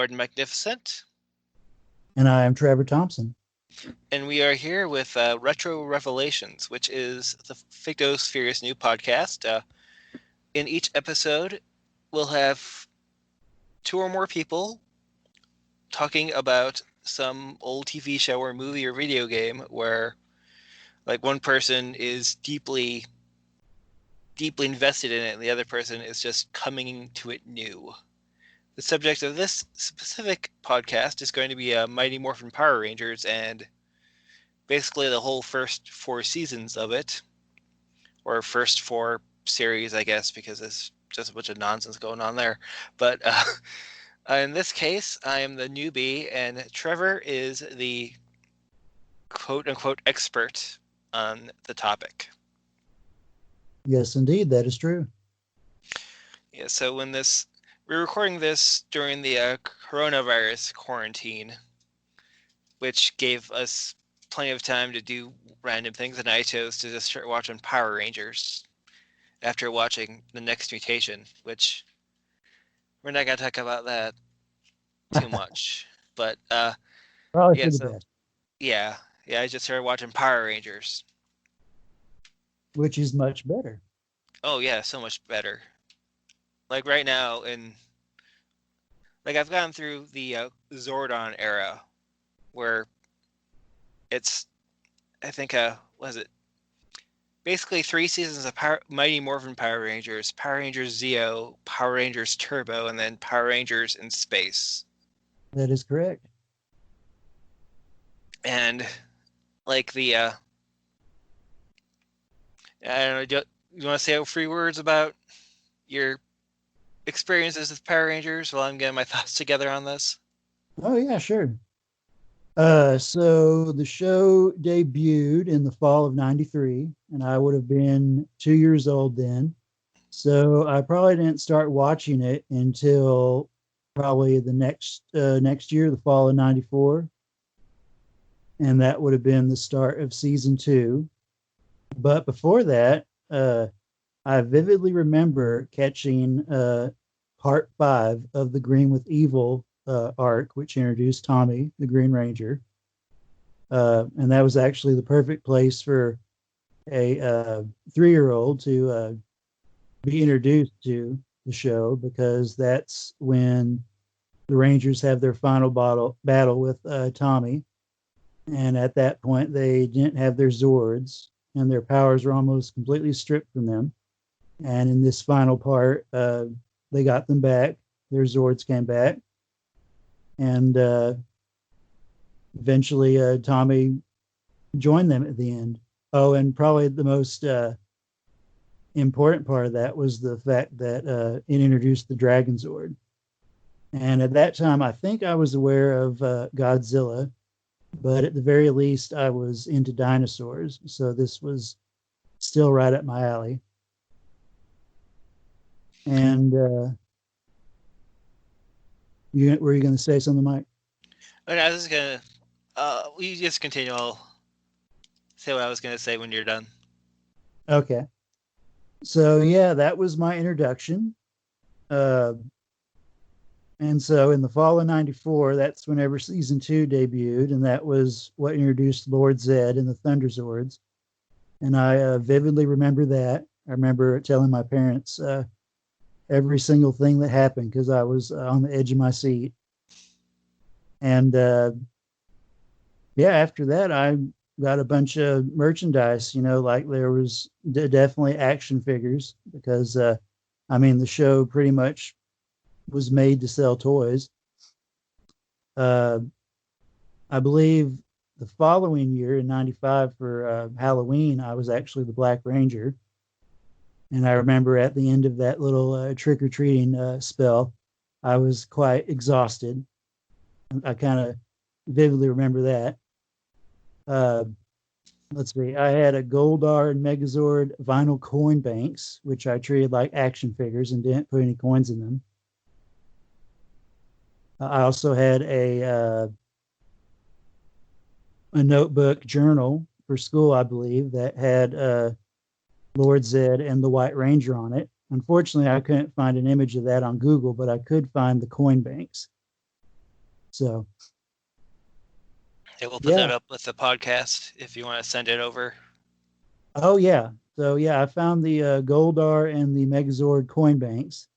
Zordon Mikenificent. And I am Trevor Thomson. And we are here with Retro Revelations, which is the Fictosphere's new podcast. In each episode, we'll have two or more people talking about some old TV show or movie or video game where like one person is deeply invested in it and the other person is just coming to it new. The subject of this specific podcast is going to be Mighty Morphin Power Rangers and basically the whole first 4 seasons of it, or first 4 series, I guess, because there's just a bunch of nonsense going on there. But in this case, I am the newbie, and Trevor is the quote-unquote expert on the topic. Yes, indeed, that is true. Yeah, so we're recording this during the coronavirus quarantine, which gave us plenty of time to do random things, and I chose to just start watching Power Rangers after watching the Next Mutation, which we're not going to talk about that too much. But Probably for the best. Yeah, I just started watching Power Rangers. Which is much better. Oh yeah, so much better. Like right now, I've gone through the Zordon era, where it's, I think, was it basically 3 seasons of Mighty Morphin Power Rangers, Power Rangers Zeo, Power Rangers Turbo, and then Power Rangers in Space. That is correct. And like I don't know, you want to say 3 words about your experiences with Power Rangers while I'm getting my thoughts together on this? Oh yeah, sure. So the show debuted in the fall of '93, and I would have been 2 years old then. So I probably didn't start watching it until probably the next year, the fall of '94, and that would have been the start of season 2. But before that, I vividly remember catching part 5 of the Green with Evil arc, which introduced Tommy, the Green Ranger. And that was actually the perfect place for a 3-year-old to be introduced to the show, because that's when the Rangers have their final battle with Tommy. And at that point, they didn't have their Zords, and their powers were almost completely stripped from them. And in this final part, they got them back. Their Zords came back. And eventually, Tommy joined them at the end. Oh, and probably the most important part of that was the fact that it introduced the Dragon Zord. And at that time, I think I was aware of Godzilla, but at the very least, I was into dinosaurs. So this was still right up my alley. And were you going to say something, Mike? Okay, I was just going to, you just continue. I'll say what I was going to say when you're done. Okay. So, yeah, that was my introduction. And so in the fall of '94, that's whenever season 2 debuted, and that was what introduced Lord Zed and the Thunder Zords. And I vividly remember that. I remember telling my parents every single thing that happened, because I was on the edge of my seat. And after that, I got a bunch of merchandise, like there was definitely action figures, because the show pretty much was made to sell toys. I believe the following year in '95 for Halloween, I was actually the Black Ranger. And I remember at the end of that little trick-or-treating spell, I was quite exhausted. I kind of vividly remember that. Let's see. I had a Goldar and Megazord vinyl coin banks, which I treated like action figures and didn't put any coins in them. I also had a notebook journal for school, I believe, that had Lord Zed and the White Ranger on it. Unfortunately, I couldn't find an image of that on Google, but I could find the coin banks. So Yeah, we'll put that yeah. up with the podcast if you want to send it over. Oh yeah. So yeah, I found the Goldar and the Megazord coin banks,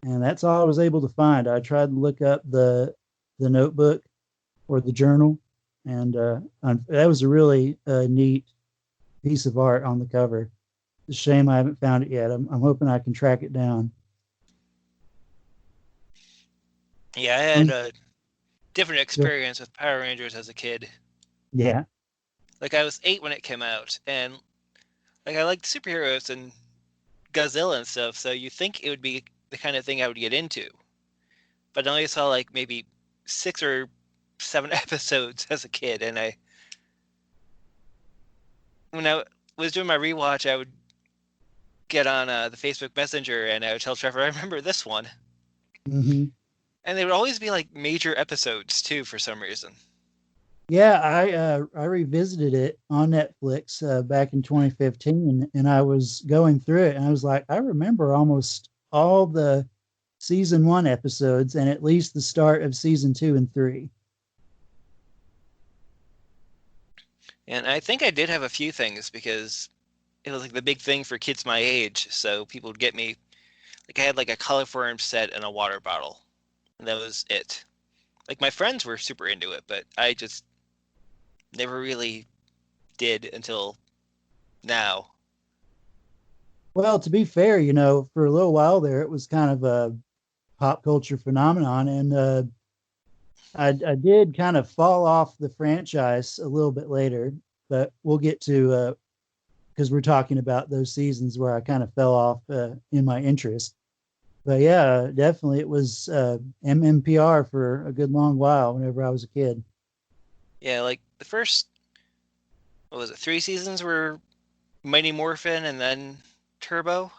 and that's all I was able to find. I tried to look up the notebook or the journal, and that was a really neat piece of art on the cover. It's a shame I haven't found it yet. I'm hoping I can track it down. Yeah, I had Um, a different experience with Power Rangers as a kid. yeah. Like I was 8 when it came out, and like I liked superheroes and Godzilla and stuff, so you think it would be the kind of thing I would get into. But I only saw like maybe 6 or 7 episodes as a kid, and when I was doing my rewatch, I would get on the Facebook Messenger and I would tell Trevor, I remember this one. Hmm. And they would always be like major episodes too, for some reason. Yeah, I revisited it on Netflix back in 2015, and I was going through it, and I was like, I remember almost all the season one episodes, and at least the start of season two and three. And I think I did have a few things because it was like the big thing for kids my age. So people would get me, like I had like a coliform set and a water bottle. And that was it. Like my friends were super into it, but I just never really did until now. Well, to be fair, you know, for a little while there, it was kind of a pop culture phenomenon, and I did kind of fall off the franchise a little bit later, but we'll get to because we're talking about those seasons where I kind of fell off in my interest. But yeah, definitely it was MMPR for a good long while whenever I was a kid. Yeah, like the first, what was it, 3 seasons were Mighty Morphin and then Turbo?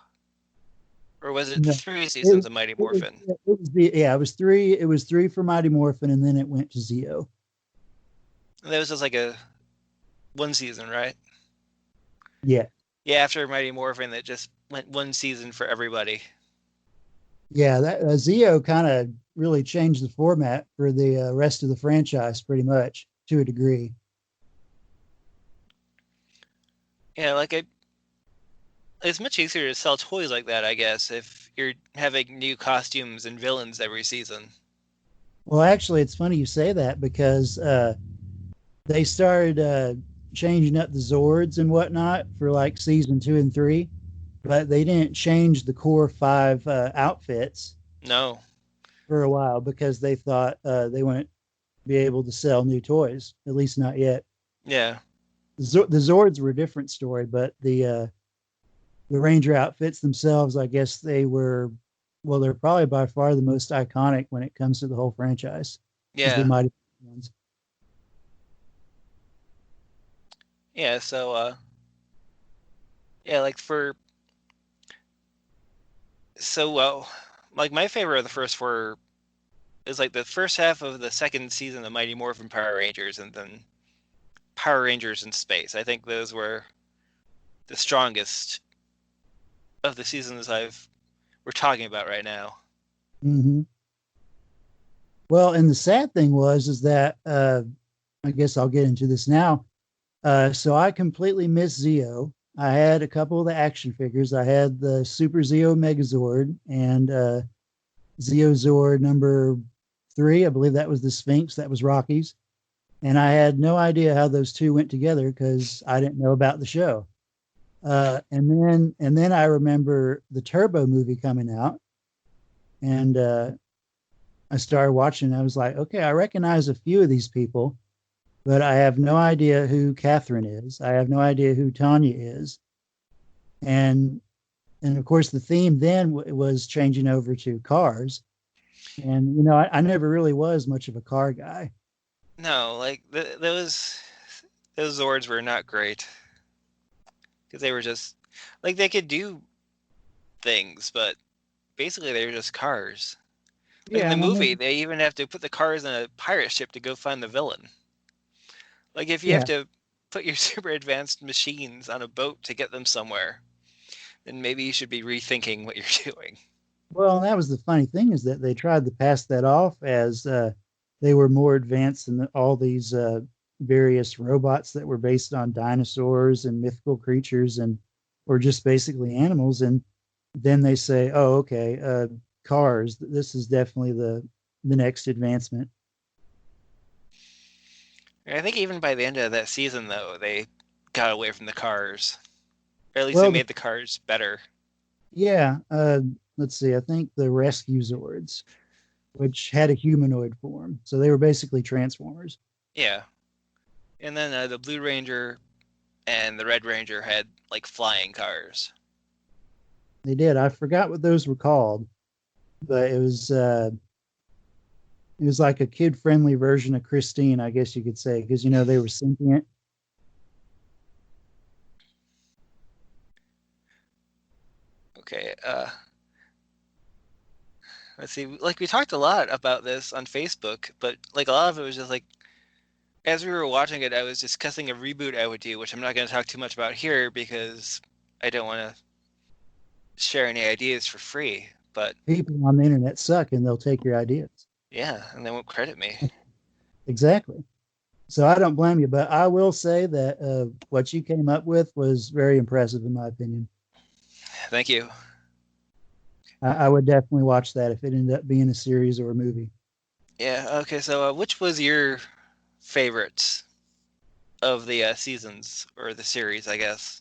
Or was it the No, 3 seasons of Mighty Morphin? it was the yeah, it was three for Mighty Morphin, and then it went to Zeo. And that was just like a 1 season, right? Yeah. Yeah, after Mighty Morphin, that just went 1 season for everybody. Yeah, that Zeo kind of really changed the format for the rest of the franchise pretty much to a degree. Yeah, like it's much easier to sell toys like that, I guess, if you're having new costumes and villains every season. Well, actually, it's funny you say that because they started changing up the Zords and whatnot for like season two and three, but they didn't change the core five outfits No. for a while because they thought they wouldn't be able to sell new toys, at least not yet. Yeah. The Zords were a different story, but the Ranger outfits themselves, I guess they were, well, they're probably by far the most iconic when it comes to the whole franchise. Is the Yeah. Mighty ones. Yeah, so yeah, like for so well, like my favorite of the first four is like the first half of the second season of Mighty Morphin Power Rangers and then Power Rangers in Space. I think those were the strongest of the seasons I've we're talking about right now. Mm-hmm. Well, and the sad thing was is that I guess I'll get into this now. So I completely missed Zeo. I had a couple of the action figures. I had the Super Zeo Megazord and Zeo Zord number three. I believe that was the Sphinx. That was Rocky's. And I had no idea how those two went together because I didn't know about the show. And then I remember the Turbo movie coming out, and I started watching. I was like, okay, I recognize a few of these people, but I have no idea who Catherine is. I have no idea who Tanya is. And and of course, the theme then was changing over to cars. And you know, I never really was much of a car guy. No, like those Zords were not great because they were just like they could do things, but basically they were just cars. Like in Yeah, the and I movie, mean, they even have to put the cars in a pirate ship to go find the villain. Like if you have yeah. to put your super advanced machines on a boat to get them somewhere, then maybe you should be rethinking what you're doing. Well, and that was the funny thing is that they tried to pass that off as they were more advanced than all these various robots that were based on dinosaurs and mythical creatures and or just basically animals. And then they say, "Oh, okay, cars. This is definitely the next advancement." I think even by the end of that season, though, they got away from the cars. Or at least they Well, made the cars better. yeah. Let's see. I think the Rescue Zords, which had a humanoid form, so they were basically Transformers. Yeah. And then the Blue Ranger and the Red Ranger had like flying cars. They did. I forgot what those were called, but it was like a kid friendly version of Christine, I guess you could say, because they were sentient. Okay. Let's see. Like we talked a lot about this on Facebook, but like a lot of it was just like as we were watching it, I was discussing a reboot I would do, which I'm not going to talk too much about here because I don't want to share any ideas for free. But People on the internet suck and they'll take your ideas. yeah, and they won't credit me. Exactly. So I don't blame you, but I will say that what you came up with was very impressive, in my opinion. Thank you. I would definitely watch that if it ended up being a series or a movie. Yeah. Okay. So, which was your favorite of the seasons or the series? I guess.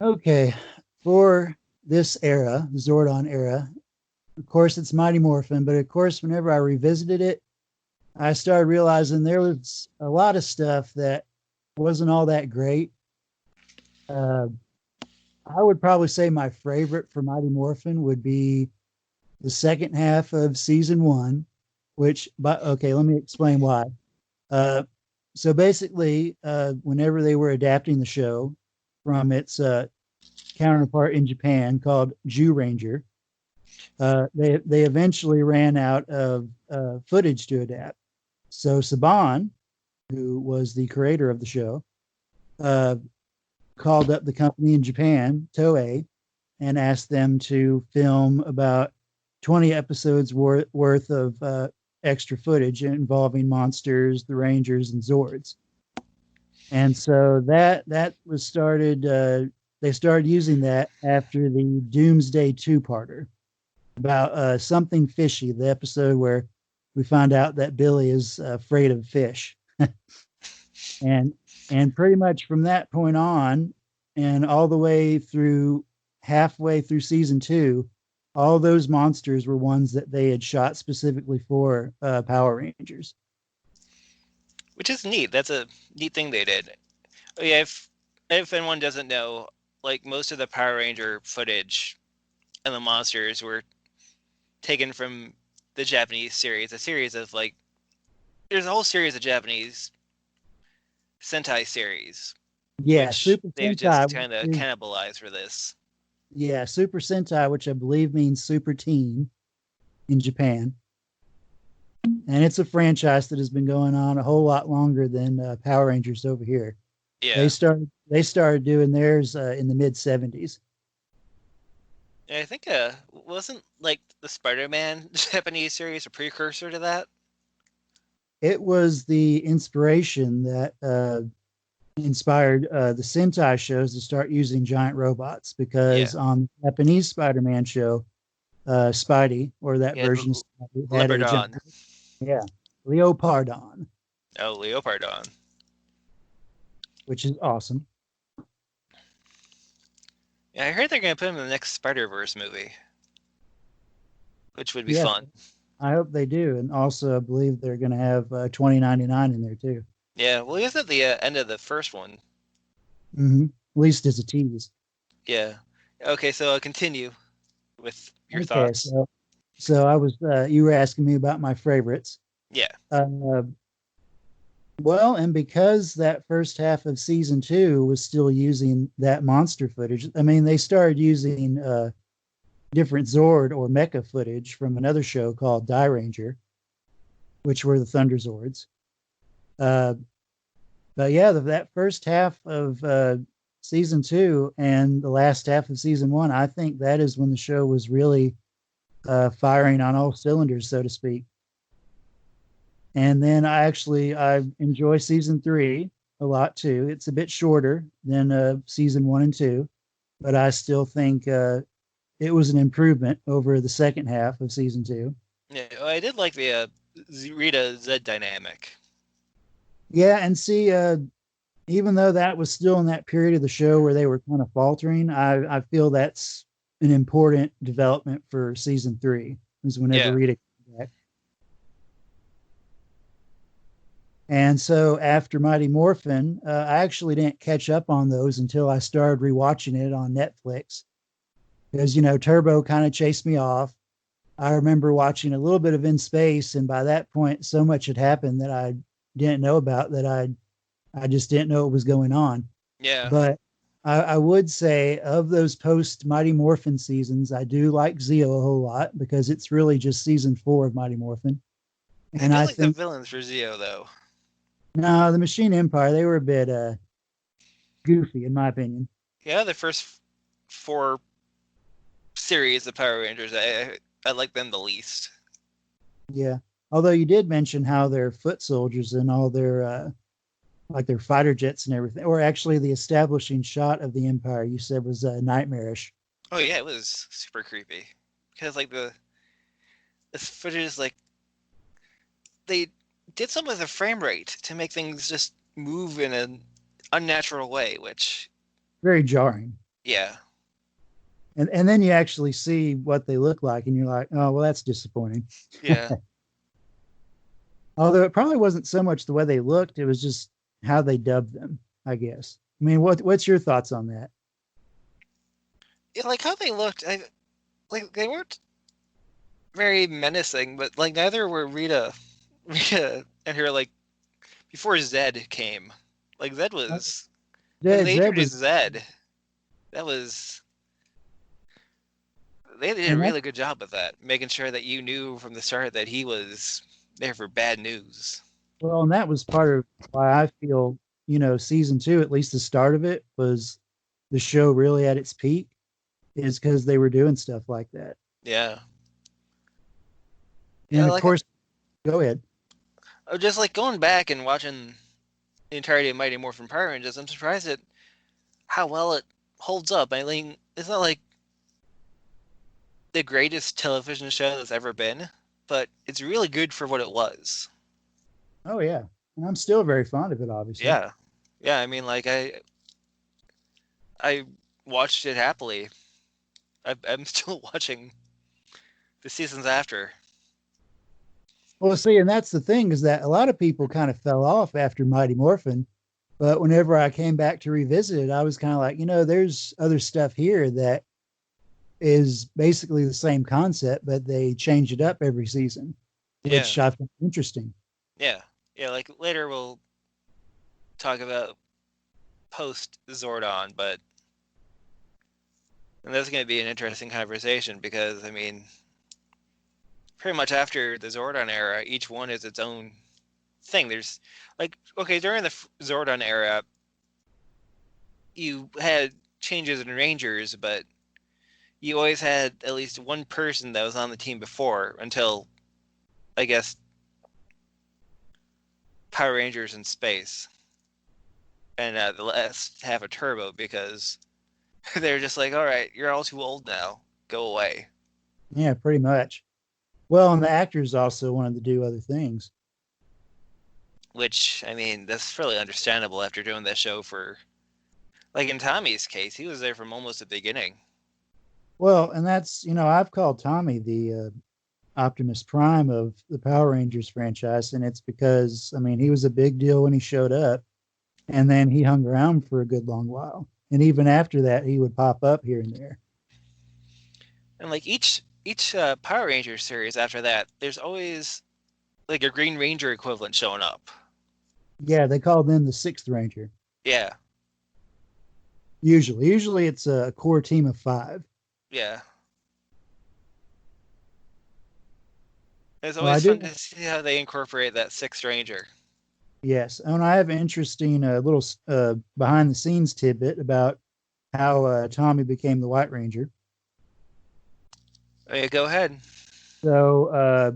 Okay, for this era, Zordon era, of course, it's Mighty Morphin, but of course, whenever I revisited it, I started realizing there was a lot of stuff that wasn't all that great. Uh, I would probably say my favorite for Mighty Morphin would be the second half of season one, which, but okay, let me explain why. Uh, so basically, whenever they were adapting the show from its counterpart in Japan called Jew Ranger, they eventually ran out of footage to adapt. So Saban, who was the creator of the show, uh, called up the company in Japan, Toei, and asked them to film about 20 episodes worth of extra footage involving monsters, the Rangers, and Zords. And so that was started. They started using that after the Doomsday two-parter about something fishy, the episode where we find out that Billy is afraid of fish. and and pretty much from that point on and all the way through halfway through season two, all those monsters were ones that they had shot specifically for Power Rangers. Which is neat. That's a neat thing they did. Oh, yeah, if anyone doesn't know, like most of the Power Ranger footage and the monsters were taken from the Japanese series, a series of like there's a whole series of Japanese Sentai series, Yeah, which Super they've just Sentai kind of is cannibalized for this. yeah, Super Sentai, which I believe means Super Teen in Japan. And it's a franchise that has been going on a whole lot longer than Power Rangers over here. Yeah. They started doing theirs in the mid 70s. And I think wasn't like the Spider-Man Japanese series a precursor to that? It was the inspiration that inspired the Sentai shows to start using giant robots Yeah. because on the Japanese Spider-Man show, Spidey or that Yeah, version of Spidey had a giant, Leopardon. yeah, Leopardon, Oh, Leopardon. which is awesome. Yeah, I heard they're gonna put him in the next Spider-Verse movie, which would be Yes, fun. I hope they do, and also I believe they're going to have 2099 in there too. Yeah, well, he was at the end of the first one. Mm-hmm. At least as a tease. Yeah. Okay, so continue with your Okay, thoughts. so I was you were asking me about my favorites. Yeah. Uh, well, and because that first half of season two was still using that monster footage, I mean, they started using different Zord or Mecha footage from another show called Die Ranger, which were the Thunder Zords. Uh, but yeah, that first half of season two and the last half of season one, I think that is when the show was really firing on all cylinders, so to speak. And then I enjoy season 3 a lot too. It's a bit shorter than season 1 and 2, but I still think it was an improvement over the second half of season 2. Yeah, well, I did like the Rita Zed dynamic. Yeah, and see, even though that was still in that period of the show where they were kind of faltering, I feel that's an important development for season 3 is whenever Yeah. Rita came back. And so after Mighty Morphin, I actually didn't catch up on those until I started rewatching it on Netflix because, Turbo kind of chased me off. I remember watching a little bit of In Space, and by that point, so much had happened that I didn't know about that I just didn't know what was going on. Yeah. But I would say of those post Mighty Morphin seasons, I do like Zeo a whole lot because it's really just season 4 of Mighty Morphin. I And do I like the think villains for Zeo though. no, the Machine Empire, they were a bit goofy in my opinion. Yeah, the first four series of Power Rangers, I like them the least. Yeah. Although you did mention how their foot soldiers and all their like their fighter jets and everything, or actually the establishing shot of the Empire you said was nightmarish. Oh yeah, it was super creepy because like the footage is like they did some with the frame rate to make things just move in an unnatural way, which Very jarring. yeah, And then you actually see what they look like and you're like, oh well, that's disappointing. yeah. Although it probably wasn't so much the way they looked, it was just how they dubbed them, I guess. I mean, what's your thoughts on that? Yeah, like how they looked, like they weren't very menacing, but like neither were Rita and her like before Zed came. Like Zed was when they Zed was, introduced Zed, that was they did a and that really good job with that, making sure that you knew from the start that he was there for bad news. well, and that was part of why I feel, season 2, at least the start of it, was the show really at its peak, is because they were doing stuff like that. Yeah, yeah, And of like course, go ahead. just like going back and watching the entirety of Mighty Morphin Power Rangers, I'm surprised at how well it holds up. I mean, it's not like the greatest television show that's ever been, but it's really good for what it was. Oh yeah, and I'm still very fond of it, obviously. Yeah, yeah. I mean, like I watched it happily. I'm still watching the seasons after. Well, see, and that's the thing is that a lot of people kind of fell off after Mighty Morphin, but whenever I came back to revisit it, I was kind of like, there's other stuff here that is basically the same concept, but they change it up every season, Yeah, which I find interesting. yeah, yeah. Like later we'll talk about post Zordon, but and that's going to be an interesting conversation because I mean, pretty much after the Zordon era, each one is its own thing. There's like okay during the Zordon era, you had changes in Rangers, but you always had at least one person that was on the team before until I guess Power Rangers in space and the last half of Turbo because they're just like, all right, you're all too old now, go away. Yeah, pretty much. Well, and the actors also wanted to do other things. Which I mean, that's fairly understandable after doing that show for like in Tommy's case, he was there from almost the beginning. Well, and that's, I've called Tommy the Optimus Prime of the Power Rangers franchise, and it's because, I mean, he was a big deal when he showed up, and then he hung around for a good long while. And even after that, he would pop up here and there. And like each Power Ranger series after that, there's always like a Green Ranger equivalent showing up. Yeah, they called him the Sixth Ranger. Yeah, Usually it's a core team of 5. yeah. It's Well, I always fun do. to see how they incorporate that Sixth Ranger. Yes, and I have an interesting little behind the scenes tidbit about how Tommy became the White Ranger. Oh, yeah, go ahead. So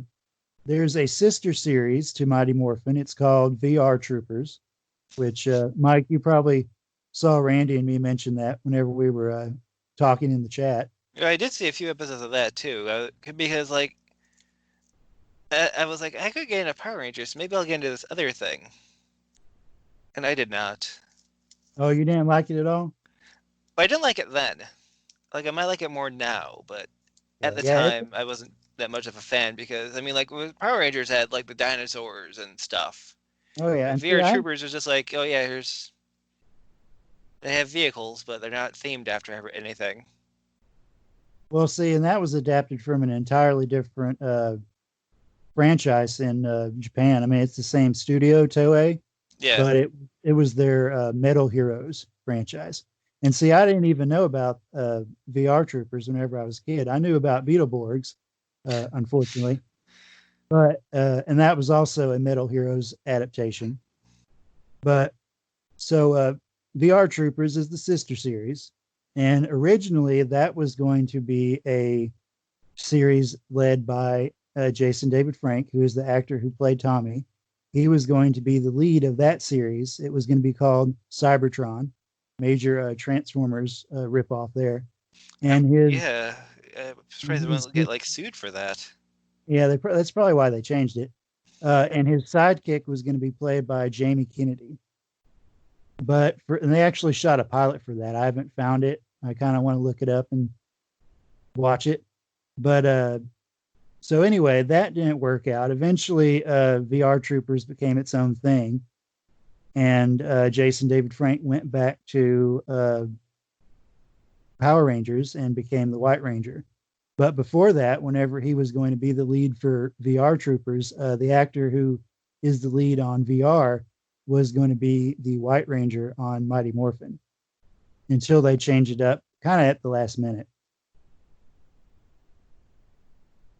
there's a sister series to Mighty Morphin. It's called VR Troopers, which Mike, you probably saw Randy and me mention that whenever we were talking in the chat. Yeah, I did see a few episodes of that too, because like I was like, I could get into Power Rangers. Maybe I'll get into this other thing, and I did not. Oh, you didn't like it at all? But I didn't like it then. Like I might like it more now, but at the Yeah. time I wasn't that much of a fan because I mean, like Power Rangers had like the dinosaurs and stuff. Oh yeah. And And see, VR Troopers was just like, oh yeah, here's they have vehicles, but they're not themed after anything. well, see, and that was adapted from an entirely different franchise in Japan. I mean, it's the same studio, Toei, Yeah. but it was their Metal Heroes franchise. And see, I didn't even know about VR Troopers whenever I was a kid. I knew about Beetleborgs, unfortunately, but and that was also a Metal Heroes adaptation. But so VR Troopers is the sister series, and originally that was going to be a series led by Jason David Frank, who is the actor who played Tommy. He was going to be the lead of that series. It was going to be called Cybertron, major Transformers ripoff there. And Yeah, I'm surprised they won't get like sued for that. yeah, that's probably why they changed it. And his sidekick was going to be played by Jamie Kennedy. And they actually shot a pilot for that. I haven't found it. I kind of want to look it up and watch it. But so anyway, that didn't work out. Eventually, VR Troopers became its own thing, and Jason David Frank went back to Power Rangers and became the White Ranger. But before that, whenever he was going to be the lead for VR Troopers, the actor who is the lead on VR was going to be the White Ranger on Mighty Morphin until they changed it up kind of at the last minute.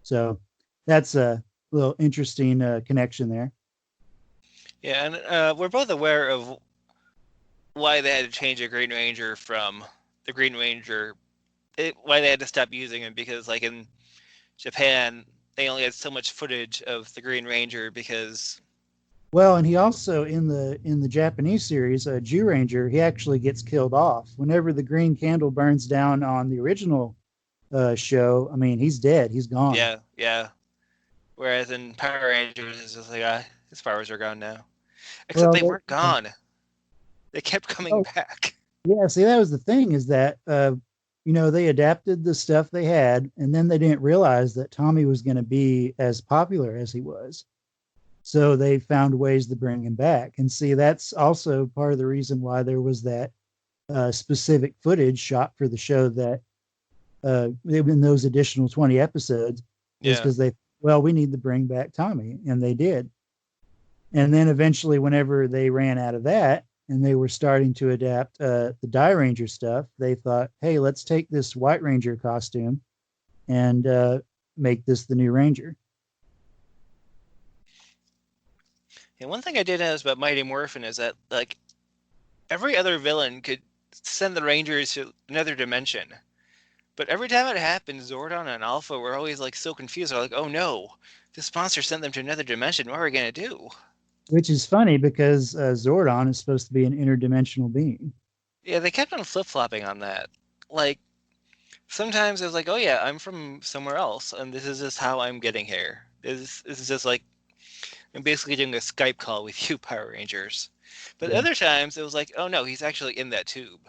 So that's a little interesting connection there. Yeah, and we're both aware of why they had to change a Green Ranger from the Green Ranger. Why they had to stop using him because, like in Japan, they only had so much footage of the Green Ranger because. Well, and he also in the Japanese series, Jew Ranger, he actually gets killed off whenever the green candle burns down on the original show. I mean, he's dead. He's gone. Yeah, yeah. Whereas in Power Rangers, it's just like, his powers are gone now. Except Well, they weren't gone. They kept coming oh, back. yeah. See, that was the thing is that they adapted the stuff they had, and then they didn't realize that Tommy was going to be as popular as he was. So they found ways to bring him back. And see, that's also part of the reason why there was that specific footage shot for the show that in those additional 20 episodes was because we need to bring back Tommy. And they did. And then eventually, whenever they ran out of that and they were starting to adapt the Die Ranger stuff, they thought, hey, let's take this White Ranger costume and make this the new Ranger. And one thing I did notice about Mighty Morphin is that, like, every other villain could send the Rangers to another dimension. But every time it happened, Zordon and Alpha were always, like, so confused. They're like, oh no, this monster sent them to another dimension. What are we going to do? Which is funny because Zordon is supposed to be an interdimensional being. Yeah, they kept on flip-flopping on that. Like, sometimes it was like, oh yeah, I'm from somewhere else, and this is just how I'm getting here. This is just like, I'm basically doing a Skype call with you, Power Rangers. But Yeah. other times it was like, oh no, he's actually in that tube.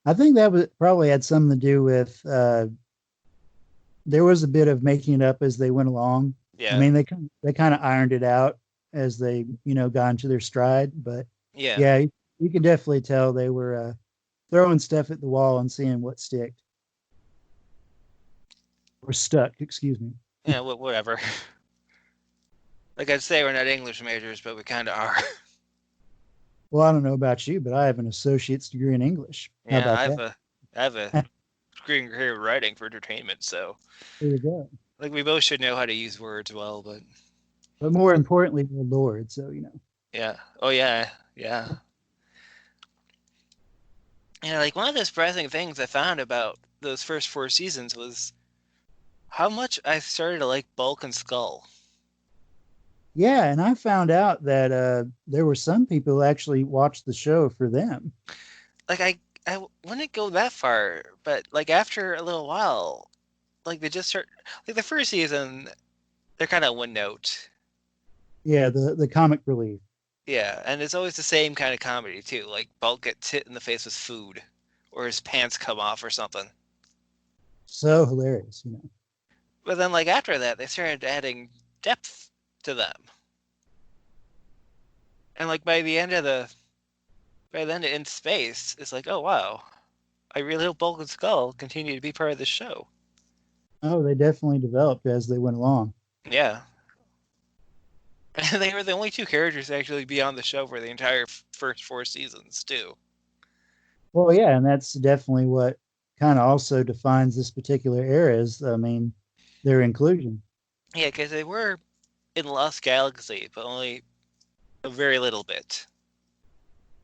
I think that was probably had something to do with there was a bit of making it up as they went along. I Yeah. mean, they kind of ironed it out as they got into their stride. But Yeah. yeah, you can definitely tell they were throwing stuff at the wall and seeing what sticked or stuck. Excuse me. Yeah, whatever. Like I'd say we're not English majors, but we kind of are. Well, I don't know about you, but I have an associate's degree in English. How Yeah, about I have a that? degree in creative writing for entertainment, so There you go. like we both should know how to use words well, but But more importantly, the Lord. So yeah. Oh yeah, yeah. Yeah, like one of the surprising things I found about those first 4 seasons was how much I started to like Bulk and Skull. Yeah, and I found out that there were some people who actually watched the show for them. Like I wouldn't go that far, but like after a little while, like they just start like the first season, they're kind of one note. Yeah, the comic relief. Yeah, and it's always the same kind of comedy too. Like Bulk gets hit in the face with food, or his pants come off or something. So hilarious, you know. But then like after that, they started adding depth to them. And like by the end of In Space, it's like, oh wow, I really hope Bulk and Skull continue to be part of the show. Oh, they definitely developed as they went along. Yeah. And they were the only two characters to actually be on the show for the entire first four seasons, too. Well, yeah, and that's definitely what kind of also defines this particular era is, I mean, their inclusion. Yeah, because they were in Lost Galaxy, but only a very little bit.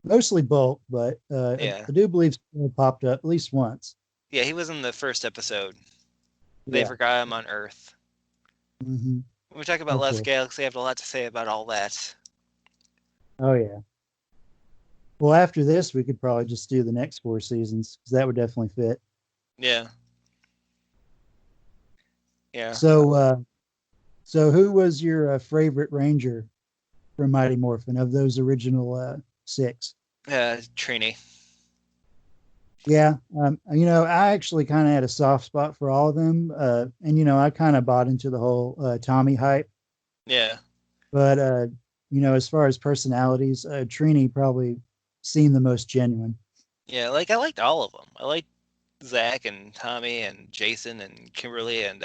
Mostly Bulk, but Yeah. I do believe Skull popped up at least once. Yeah, he was in the first episode. They Yeah. forgot him on Earth. Hmm. When we talk about Of Lost course. Galaxy, I have a lot to say about all that. Oh, yeah. Well, after this, we could probably just do the next four seasons because that would definitely fit. Yeah. Yeah. So, so who was your favorite Ranger from Mighty Morphin of those original six? Trini. Yeah, you know, I actually kind of had a soft spot for all of them, and you know, I kind of bought into the whole Tommy hype. Yeah. But you know, as far as personalities, Trini probably seemed the most genuine. Yeah, like I liked all of them. I liked Zach and Tommy and Jason and Kimberly and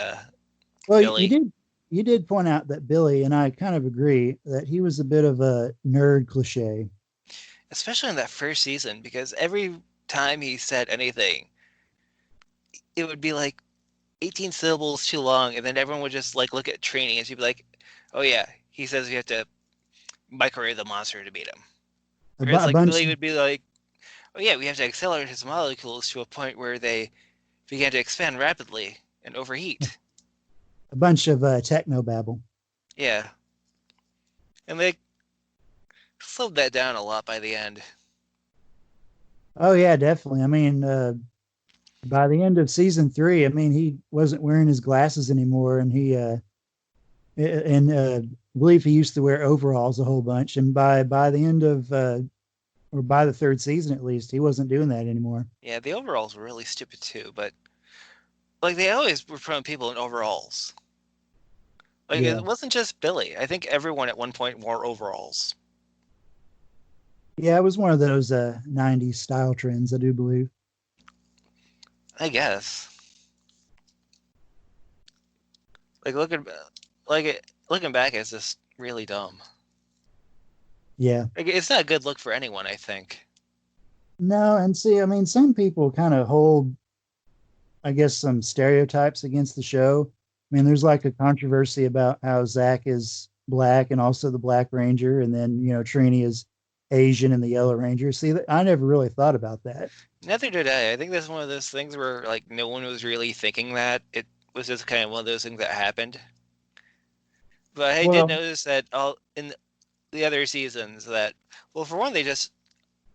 Well, Billy. you did point out that Billy, and I kind of agree that he was a bit of a nerd cliche. Especially in that first season, because every time he said anything, it would be like 18 syllables too long, and then everyone would just like look at Trini and she'd be like, "Oh yeah, he says we have to microwave the monster to beat him." Whereas A like bunch Billy would be like, "Oh yeah, we have to accelerate his molecules to a point where they begin to expand rapidly and overheat." a bunch of techno babble. Yeah, and they slowed that down a lot by the end. Oh yeah, definitely. I mean, by the end of season three, I mean he wasn't wearing his glasses anymore, and I believe he used to wear overalls a whole bunch. And by the end of or by the third season at least, he wasn't doing that anymore. Yeah, the overalls were really stupid too, but like they always were putting people in overalls. Like Yeah, it wasn't just Billy. I think everyone at one point wore overalls. yeah, it was one of those '90s style trends, I do believe. I guess. Like looking back, it's just really dumb. Yeah, Like, it's not a good look for anyone, I think. no, and see, I mean, some people kind of hold, I guess, some stereotypes against the show. I mean, there's like a controversy about how Zach is black and also the Black Ranger, and then you know Trini is Asian and the Yellow Ranger. See, I never really thought about that. Neither did I. I think that's one of those things where like no one was really thinking that. It was just kind of one of those things that happened. But I did Well, notice that all in the other seasons that well, for one, they just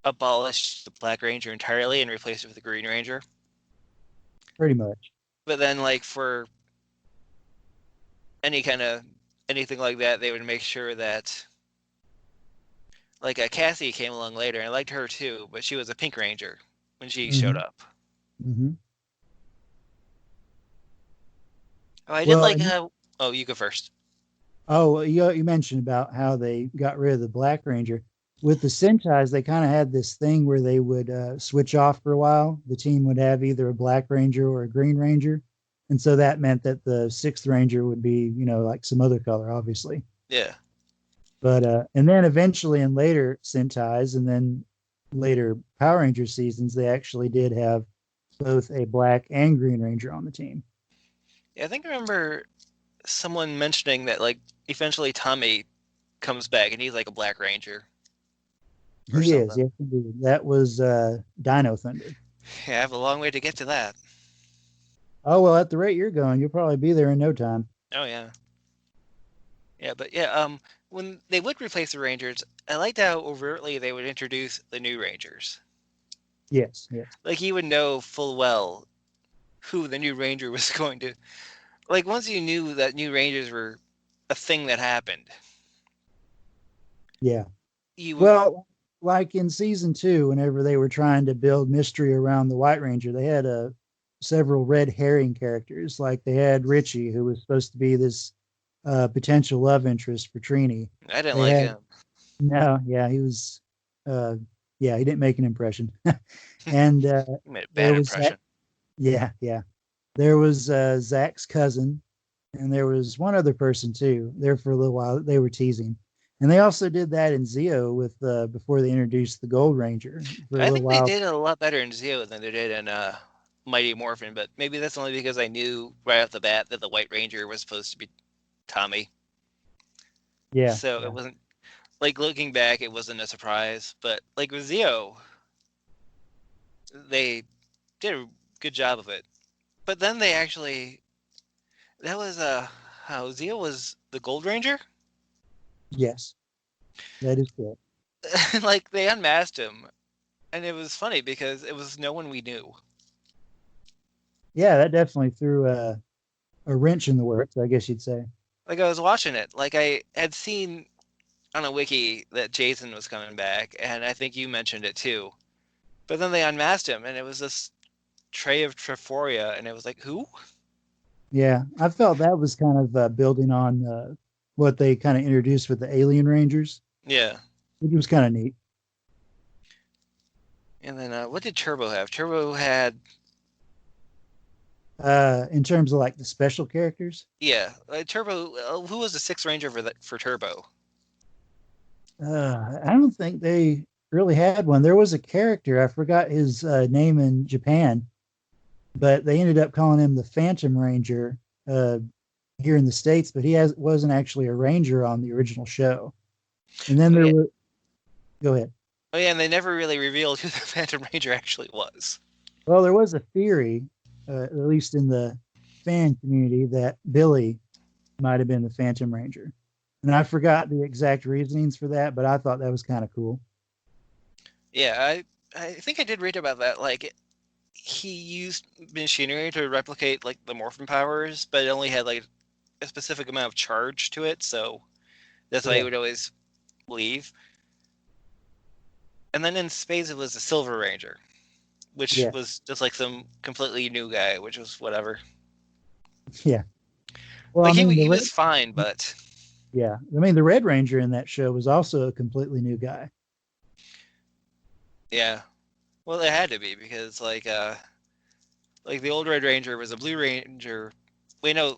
abolished the Black Ranger entirely and replaced it with the Green Ranger. pretty much. But then like for any kind of anything like that, they would make sure that like Cassie came along later, and I liked her too, but she was a Pink Ranger when she showed Hmm. up. Hmm. Oh, I did Well, like and how. Oh, you go first. oh, you mentioned about how they got rid of the Black Ranger. With the Sentais, they kind of had this thing where they would switch off for a while. The team would have either a Black Ranger or a Green Ranger, and so that meant that the sixth Ranger would be, you know, like some other color, obviously. Yeah, But and then eventually in later Sentais and then later Power Ranger seasons, they actually did have both a Black and Green Ranger on the team. yeah. I think I remember someone mentioning that like eventually Tommy comes back and he's like a Black Ranger or He is, something. yes, indeed. That was Dino Thunder. Yeah, I have a long way to get to that. Oh well, at the rate you're going, you'll probably be there in no time. Oh yeah. Yeah, but yeah, when they would replace the Rangers, I liked how overtly they would introduce the new Rangers. Yes, yes, Like you would know full well who the new Ranger was going to. Like once you knew that new Rangers were a thing that happened, yeah. you would. Well, like in season two, whenever they were trying to build mystery around the White Ranger, they had several red herring characters. Like they had Richie, who was supposed to be this potential love interest for Trini. I didn't They like had him. no, yeah, he was, uh, yeah, he didn't make an impression. And He made a bad there was that, impression. yeah, yeah. There was Zach's cousin, and there was one other person too. There for a little while, they were teasing, and they also did that in Zeo with before they introduced the Gold Ranger for a I little think they while. did a lot better in Zeo than they did in Mighty Morphin, but maybe that's only because I knew right off the bat that the White Ranger was supposed to be Tommy. Yeah, So it yeah, wasn't like looking back, it wasn't a surprise. But like with Zeo, they did a good job of it. But then they actually that was how Zeo was the Gold Ranger. yes, that is correct. Like they unmasked him, and it was funny because it was no one we knew. Yeah, that definitely threw a wrench in the works, I guess you'd say. Like I was watching it, like I had seen on a wiki that Jason was coming back, and I think you mentioned it too. But then they unmasked him, and it was this tray of Treforia, and it was like, who? Yeah, I felt that was kind of building on what they kind of introduced with the Alien Rangers, Yeah. which was kind of neat. And then what did Turbo have? Turbo had In terms of like the special characters, yeah, Turbo. Who was the sixth ranger for Turbo? I don't think they really had one. There was a character, I forgot his name in Japan, but they ended up calling him the Phantom Ranger uh, here in the States, but wasn't actually a ranger on the original show. And then Oh there yeah, were, go ahead. oh yeah, and they never really revealed who the Phantom Ranger actually was. Well, there was a theory, at least in the fan community, that Billy might have been the Phantom Ranger. And I forgot the exact reasonings for that, but I thought that was kind of cool. Yeah, I think I did read about that. Like he used machinery to replicate like the morphin powers, but it only had like a specific amount of charge to it, so that's why he Yeah, would always leave. And then in space, it was a Silver Ranger, which yeah, was just like some completely new guy, which was whatever. yeah. Well, I Like mean, he was fine, but the Red Ranger in that show was also a completely new guy. yeah. Well, it had to be because like the old Red Ranger was a Blue Ranger. Wait, no,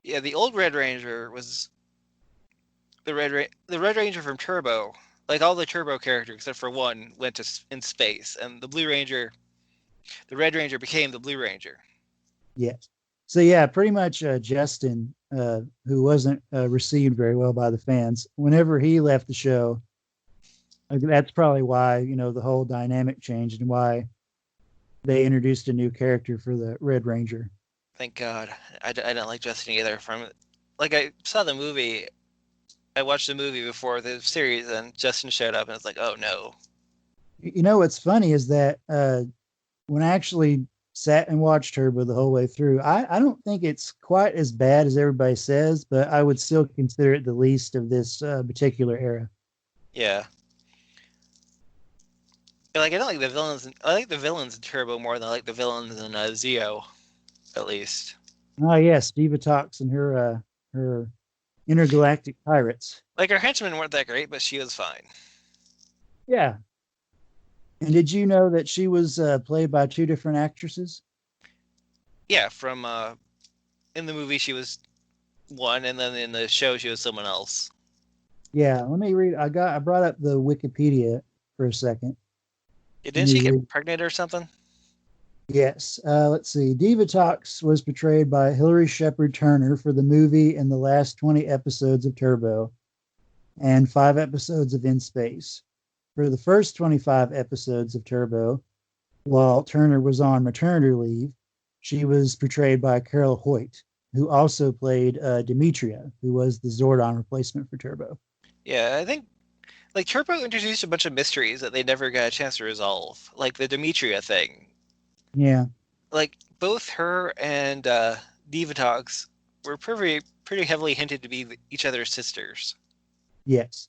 yeah, the old Red Ranger was the Red Ranger from Turbo. Like all the Turbo characters except for one went to in space, and the Red Ranger became the Blue Ranger. Yes. So yeah, pretty much Justin, who wasn't received very well by the fans, whenever he left the show, that's probably why the whole dynamic changed and why they introduced a new character for the Red Ranger. Thank God. I didn't like Justin either. From like I saw the movie, I watched the movie before the series, and Justin showed up, and it's like, oh no. You know what's funny is that when I actually sat and watched Turbo the whole way through, I don't think it's quite as bad as everybody says, but I would still consider it the least of this particular era. Yeah. Like I don't like the villains. I like the villains in Turbo more than I like the villains in Zeo, at least. Oh yes, Diva Talks and her intergalactic pirates. Like her henchmen weren't that great, but she was fine. Yeah. And did you know that she was played by two different actresses? Yeah, from in the movie she was one, and then in the show she was someone else. Yeah. Let me read. I brought up the Wikipedia for a second. Yeah, Let didn't me she read. get pregnant or something? Yes. Let's see. Diva Talks was portrayed by Hilary Shepard Turner for the movie and the last 20 episodes of Turbo and 5 episodes of In Space. For the first 25 episodes of Turbo, while Turner was on maternity leave, she was portrayed by Carol Hoyt, who also played Demetria, who was the Zordon replacement for Turbo. Yeah, I think like Turbo introduced a bunch of mysteries that they never got a chance to resolve, like the Demetria thing. Yeah. Like both her and Divatox were pretty heavily hinted to be each other's sisters. Yes.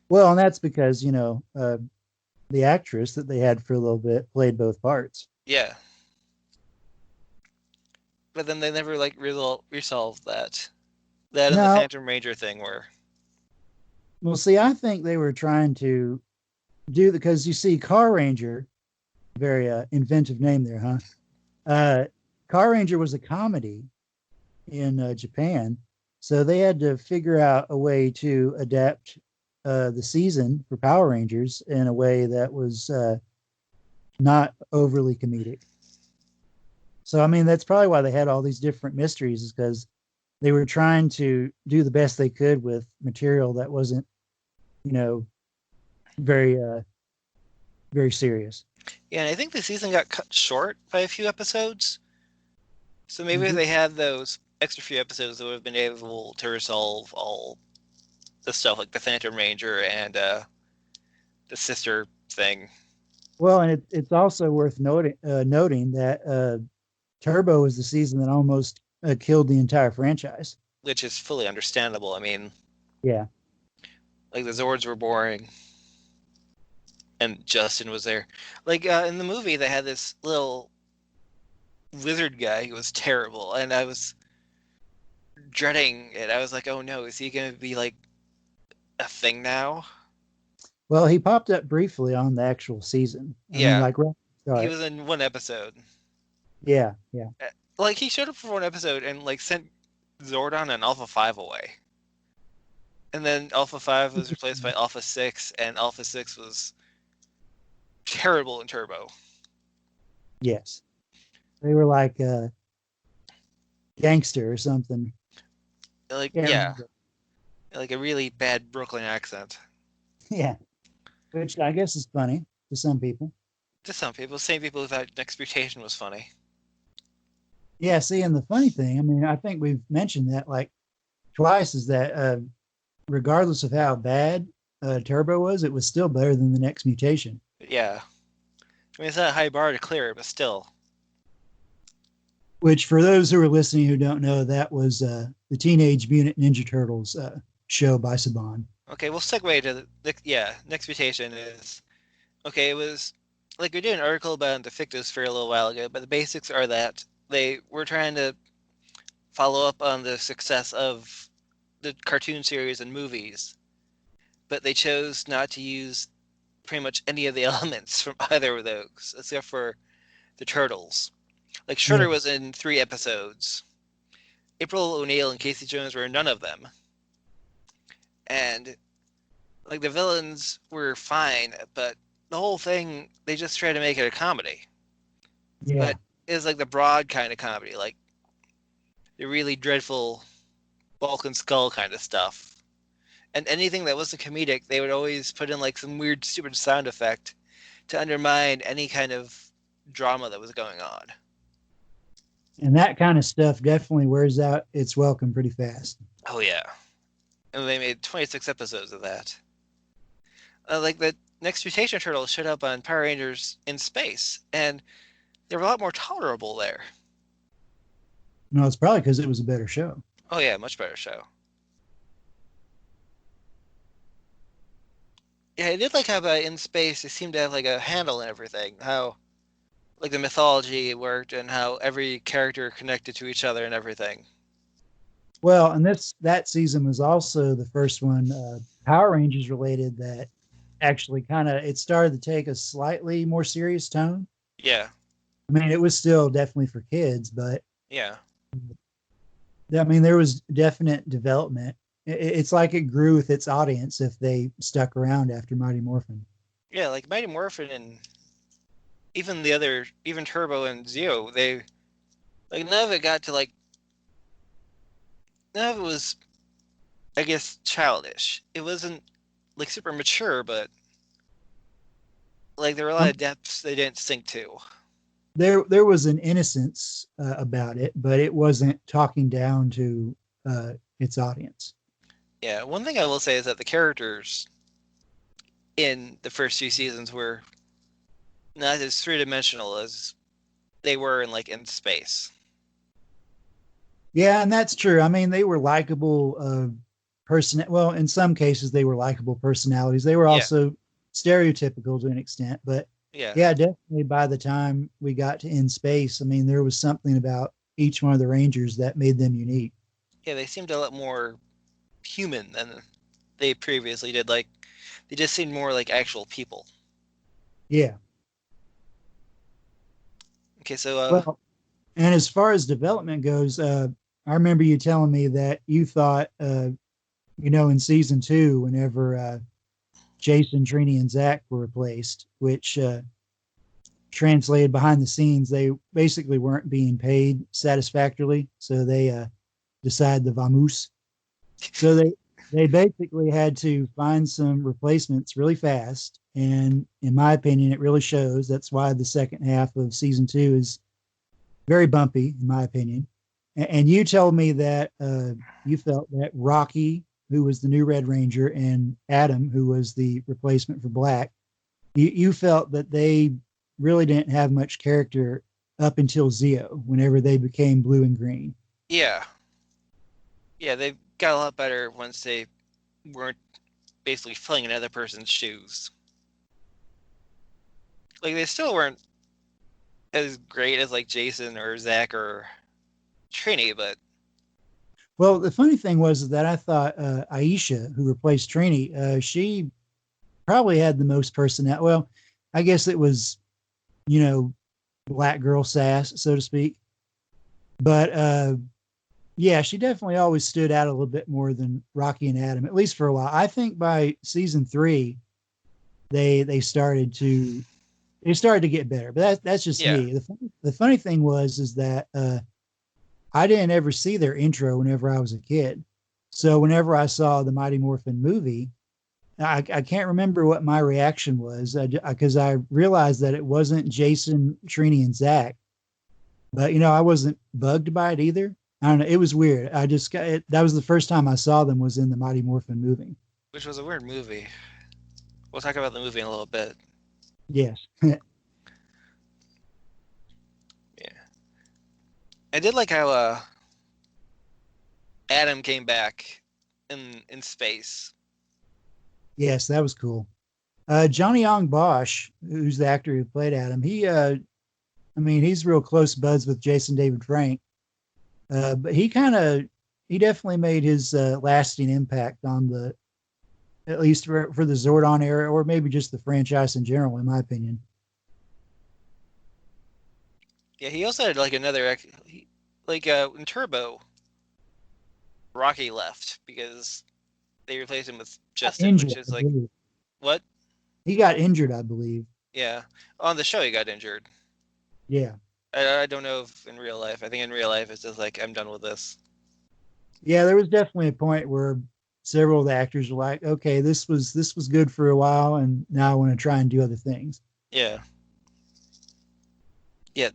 Well, and that's because the actress that they had for a little bit played both parts. Yeah, but then they never like resolved that. That and the No, Phantom Ranger thing were. well, see, I think they were trying to do because you see, Car Ranger, very inventive name there, huh? Uh, Car Ranger was a comedy in Japan, so they had to figure out a way to adapt the season for Power Rangers in a way that was not overly comedic. So, I mean, that's probably why they had all these different mysteries, is because they were trying to do the best they could with material that wasn't, you know, very, very serious. Yeah, and I think the season got cut short by a few episodes. So maybe if Mhm. they had those extra few episodes, they would have been able to resolve all the stuff like the Phantom Ranger and the sister thing, Well, and it's also worth noting that Turbo is the season that almost killed the entire franchise. which is fully understandable. I mean, Yeah. like the Zords were boring, and Justin was there. Like in the movie, they had this little lizard guy who was terrible, and I was dreading it. I was like, oh no, is he gonna be like a thing now? Well, he popped up briefly on the actual season. I mean, Yeah, like right at the he start. was in one episode. Yeah, yeah. Like he showed up for one episode and like sent Zordon and Alpha 5 away. And then Alpha 5 was replaced by Alpha 6, and Alpha 6 was terrible in Turbo. Yes. They were like gangster or something. Like, Can't yeah, remember. like a really bad Brooklyn accent. Yeah. Which I guess is funny to some people. To some people, same people who thought Next Mutation was funny. Yeah, see, and the funny thing, I mean, I think we've mentioned that like twice, is that regardless of how bad Turbo was, it was still better than the Next Mutation. Yeah. I mean, it's not a high bar to clear, but still. Which, for those who are listening who don't know, that was the Teenage Mutant Ninja Turtles show by Saban. Okay, we'll segue to yeah, Next Mutation is okay. It was like we did an article about the Fictosphere a little while ago, but the basics are that they were trying to follow up on the success of the cartoon series and movies, but they chose not to use pretty much any of the elements from either of those, except for the turtles. Like Shredder was Yes. in 3 episodes. April O'Neil and Casey Jones were in none of them. And like the villains were fine, but the whole thing they just tried to make it a comedy. Yeah. But it's like the broad kind of comedy, like the really dreadful Bulk and Skull kind of stuff. And anything that wasn't comedic, they would always put in like some weird, stupid sound effect to undermine any kind of drama that was going on. And that kind of stuff definitely wears out its welcome pretty fast. Oh yeah, and they made 26 episodes of that. Like the Next Mutation Turtles showed up on Power Rangers in space, and they were a lot more tolerable there. No, it's probably because it was a better show. Oh yeah, much better show. Yeah, I did like how in space it seemed to have like a handle and everything. How like the mythology worked and how every character connected to each other and everything. Well, and that season was also the first one Power Rangers related that actually kind of it started to take a slightly more serious tone. Yeah, I mean, it was still definitely for kids, but yeah, I mean, there was definite development. It's like it grew with its audience if they stuck around after Mighty Morphin. yeah. Like Mighty Morphin and even the other, even Turbo and Zeo, they like none of it got to like none of it was, I guess, childish. It wasn't like super mature, but Like there were a lot of depths they didn't sink to. There was an innocence about it, but it wasn't talking down to its audience. Yeah, one thing I will say is that the characters in the first few seasons were not as three-dimensional as they were in space. Yeah, and that's true. I mean, they were likable person. Well, in some cases, they were likable personalities. They were Yeah, also stereotypical to an extent, but yeah, yeah, definitely. By the time we got to In Space, I mean, there was something about each one of the Rangers that made them unique. yeah. They seemed a lot more human than they previously did. Like they just seemed more like actual people. Yeah. Okay, so Well, and as far as development goes, I remember you telling me that you thought, in season two, whenever Jason, Trini, and Zach were replaced, which translated behind the scenes, they basically weren't being paid satisfactorily, so they decided the vamoose. So they basically had to find some replacements really fast, and in my opinion, it really shows. That's why the second half of season two is very bumpy, in my opinion. And you told me that you felt that Rocky, who was the new Red Ranger, and Adam, who was the replacement for Black, you felt that they really didn't have much character up until Zeo, whenever they became blue and green. yeah, yeah, they got a lot better once they weren't basically filling another person's shoes. Like they still weren't as great as like Jason or Zach or Trini, but Well, the funny thing was that I thought Aisha, who replaced Trini, she probably had the most personality. Well, I guess it was, you know, black girl sass, so to speak. But yeah, she definitely always stood out a little bit more than Rocky and Adam, at least for a while. I think by season three, they started to get better. But that's just yeah, me. The funny thing was is that I didn't ever see their intro whenever I was a kid. So whenever I saw the Mighty Morphin movie, I can't remember what my reaction was because I realized that it wasn't Jason, Trini, and Zach. But I wasn't bugged by it either. I don't know. It was weird. I just got it. That was the first time I saw them was in the Mighty Morphin movie. which was a weird movie. We'll talk about the movie in a little bit. Yes. Yeah, I did like how Adam came back in space. Yes, that was cool. Johnny Young Bosch, who's the actor who played Adam, I mean, he's real close buds with Jason David Frank. But he definitely made his lasting impact on at least for the Zordon era, or maybe just the franchise in general, in my opinion. Yeah, he also had like another like in Turbo, Rocky left because they replaced him with Justin, Injured, which is I like believe. what? He got injured, I believe. Yeah, on the show he got injured. Yeah. I don't know if in real life. I think in real life it's just like I'm done with this. Yeah, there was definitely a point where several of the actors were like, okay, this was good for a while, and now I want to try and do other things. Yeah, yeah.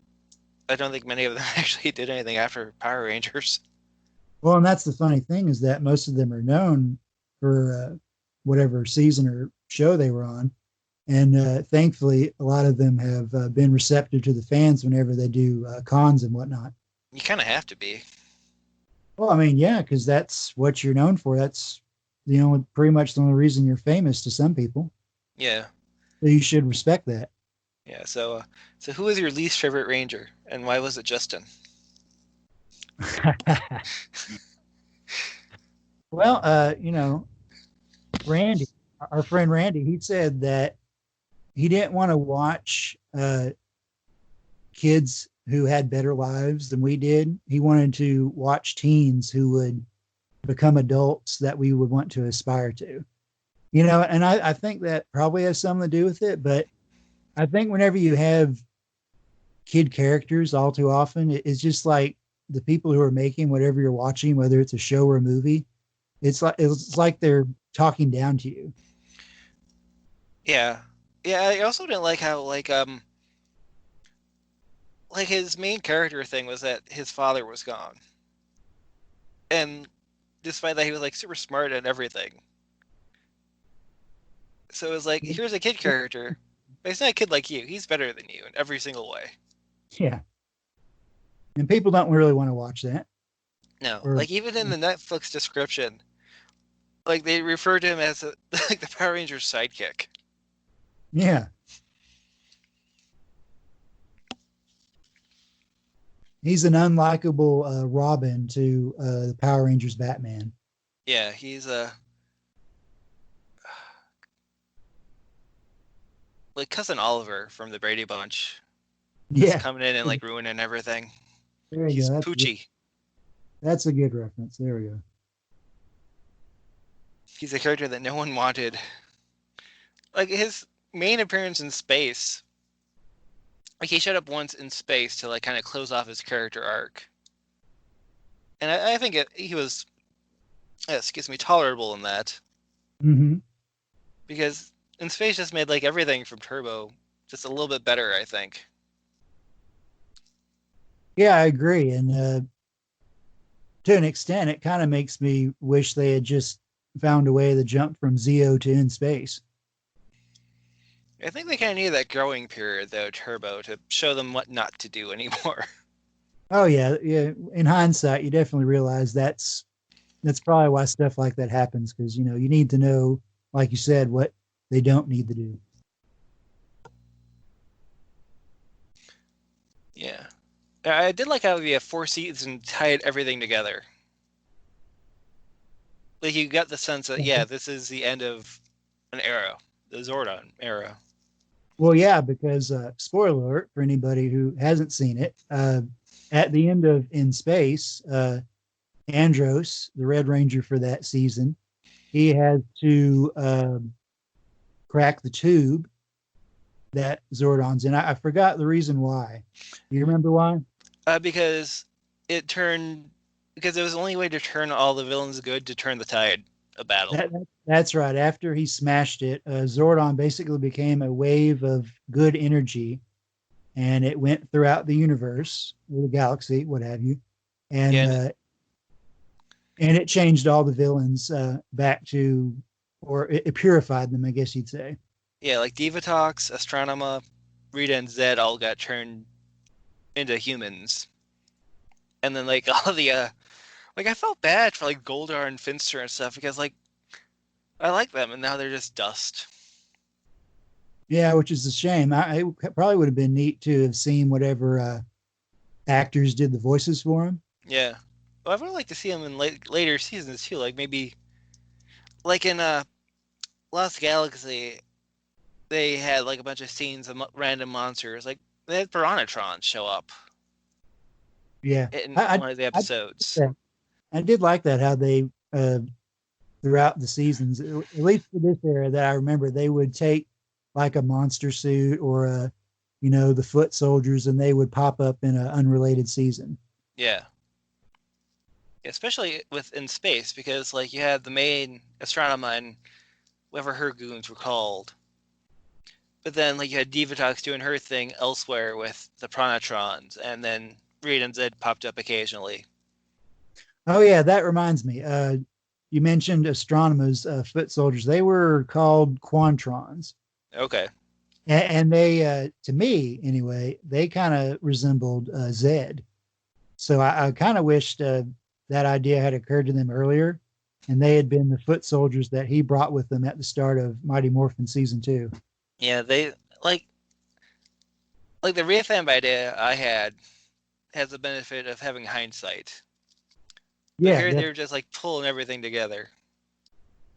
I don't think many of them actually did anything after Power Rangers. Well, and that's the funny thing is that most of them are known for whatever season or show they were on. And thankfully, a lot of them have been receptive to the fans whenever they do cons and whatnot. You kind of have to be. Well, I mean, yeah, because that's what you're known for. That's pretty much the only reason you're famous to some people. Yeah, So you should respect that. yeah. So who was your least favorite Ranger, and why was it Justin? Well, Randy, our friend Randy, he said that he didn't want to watch kids who had better lives than we did. He wanted to watch teens who would become adults that we would want to aspire to. And I think that probably has something to do with it. But I think whenever you have kid characters all too often, it's just like the people who are making whatever you're watching, whether it's a show or a movie, it's like they're talking down to you. Yeah, Yeah, I also didn't like how like his main character thing was that his father was gone, and despite that he was like super smart and everything. So it was like, here's a kid character, but he's not a kid like you. He's better than you in every single way. Yeah, and people don't really want to watch that. No, Or like even in the Netflix description, like they refer to him as like the Power Rangers sidekick. yeah, he's an unlikable Robin to the Power Rangers Batman. Yeah, he's like cousin Oliver from the Brady Bunch, just Yeah, coming in and like ruining everything. there you He's go. Poochie. That's a good reference. There we go. He's a character that no one wanted. Like his main appearance in space, like he showed up once in space to like kind of close off his character arc, and I think he was, excuse me, tolerable in that Hmm. because in space just made like everything from Turbo just a little bit better. I think. Yeah, I agree. And to an extent, it kind of makes me wish they had just found a way to jump from Zeo to in space. I think they kind of need that growing period though, Turbo, to show them what not to do anymore. Oh yeah, yeah. In hindsight, you definitely realize that's probably why stuff like that happens because you need to know, like you said, what they don't need to do. Yeah, I did like how the four seasons tied everything together. Like you got the sense that yeah, this is the end of an era, the Zordon era. Well, yeah, because spoiler alert for anybody who hasn't seen it, at the end of In Space, Andros, the Red Ranger for that season, he has to crack the tube that Zordon's in. I forgot the reason why. Do you remember why? Because it turned because it was the only way to turn all the villains good to turn the tide of battle. That's right. After he smashed it, Zordon basically became a wave of good energy, and it went throughout the universe, or the galaxy, what have you, Yeah, and it changed all the villains back to, or it purified them, I guess you'd say. yeah, like Divatox, Astronomer, Rita, and Zed all got turned into humans, and then like all the like I felt bad for like Goldar and Finster and stuff because like I like them and now they're just dust. Yeah, which is a shame. It probably would have been neat to have seen whatever actors did the voices for him. Yeah, well, I would like to see them in later seasons too. Like maybe like in Lost Galaxy, they had like a bunch of scenes of random monsters. Like they had Piranhatrons show up Yeah, in I one of the I, episodes. I, I did like that how they throughout the seasons, at least for this era that I remember, they would take like a monster suit or the foot soldiers, and they would pop up in an unrelated season. Yeah, especially with in space because like you had the main astronomer and whatever her goons were called. But then like you had Divatox doing her thing elsewhere with the Pranatrons, and then Reed and Zed popped up occasionally. Oh yeah, that reminds me. You mentioned astronomers, foot soldiers. They were called quantrons, Okay. and they, to me anyway, they kind of resembled Zed. So I kind of wished that idea had occurred to them earlier, and they had been the foot soldiers that he brought with them at the start of Mighty Morphin season 2. Yeah, they like the revamp idea I had has the benefit of having hindsight. But Yeah, here definitely. they're just like pulling everything together.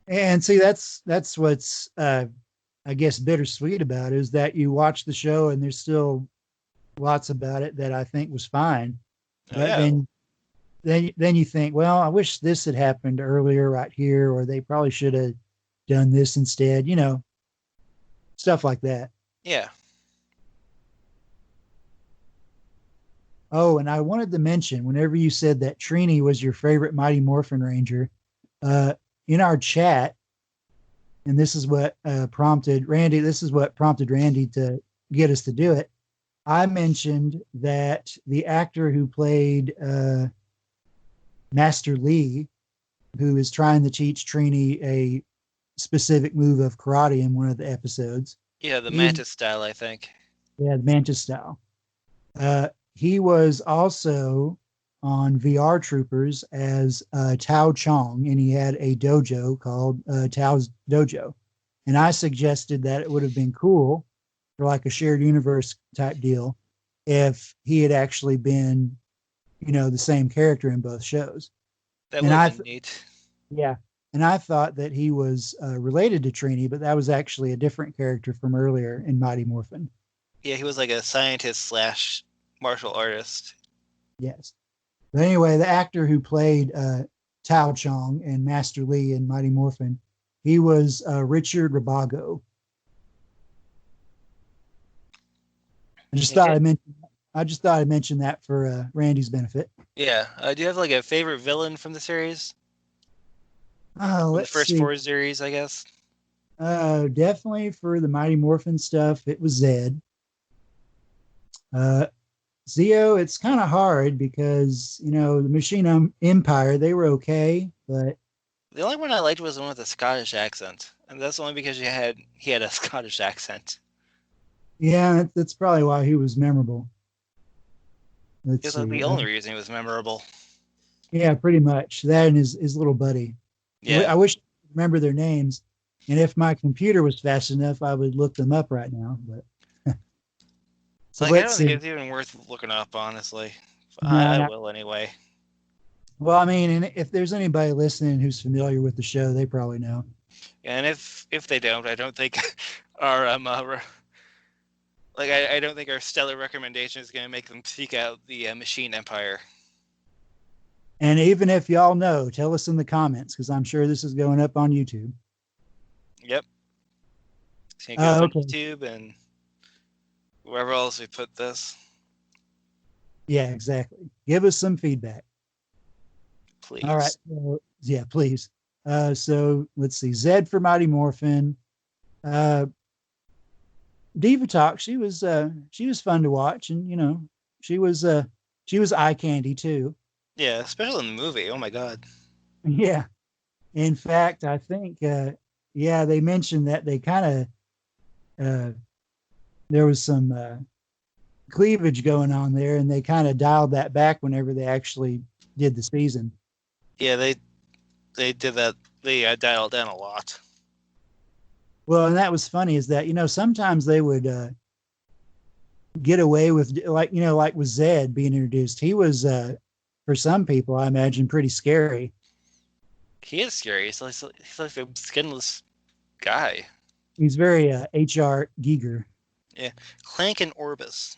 And see, that's what's I guess bittersweet about it, is that you watch the show and there's still lots about it that I think was fine, Oh but yeah. then you think, well, I wish this had happened earlier right here, or they probably should have done this instead. Stuff like that. Yeah. Oh, and I wanted to mention, whenever you said that Trini was your favorite Mighty Morphin Ranger, uh, in our chat, and this is what prompted Randy. This is what prompted Randy to get us to do it. I mentioned that the actor who played Master Lee, who is trying to teach Trini a specific move of karate in one of the episodes. Yeah, the He, Mantis style, I think. yeah, Mantis style. He was also on VR Troopers as Tao Chong, and he had a dojo called Tao's Dojo. And I suggested that it would have been cool for like a shared universe type deal if he had actually been, the same character in both shows. That And would have I, been neat. yeah, and I thought that he was related to Trini, but that was actually a different character from earlier in Mighty Morphin. Yeah, he was like a scientist slash martial artist. Yes. But anyway, the actor who played Tao Chong and Master Lee in Mighty Morphin, he was Richard Rabago. I just thought Okay. I mentioned. I just thought I'd mention that for Randy's benefit. Yeah. Do you have like a favorite villain from the series? From the Let's first see. four series, I guess. Definitely for the Mighty Morphin stuff, it was Zed. Uh, Zeo, it's kind of hard because the Machine Empire they were okay, but The only one I liked was the one with the Scottish accent, and that's only because he had a Scottish accent. yeah, that's probably why he was memorable. Let's It's like see. the only reason he was memorable. Yeah, pretty much that and his little buddy. Yeah. I wish I could remember their names, and if my computer was fast enough, I would look them up right now. But so Like I let's don't think see. it's even worth looking up, honestly. No, I not will anyway. well. I mean, and if there's anybody listening who's familiar with the show, they probably know. And if they don't, I don't think our I don't think our stellar recommendation is going to make them seek out the Machine Empire. And even if y'all know, tell us in the comments because I'm sure this is going up on YouTube. Yep. It's going to go up on Okay. YouTube and wherever else we put this. Yeah, exactly. Give us some feedback. Please. All right. Yeah, please. So let's see. Zed for Mighty Morphin. Uh, Diva Talk. She was fun to watch, and she was eye candy too. Yeah, especially in the movie. Oh my god. Yeah. In fact, I think yeah, they mentioned that they kind of there was some cleavage going on there, and they kind of dialed that back whenever they actually did the season. Yeah, they did that. They dialed down a lot. Well, and that was funny is that sometimes they would get away with like with Zed being introduced. He was for some people, I imagine, pretty scary. He is scary. He's like a skinless guy. He's very HR Giger. Yeah, Clank and Orbis.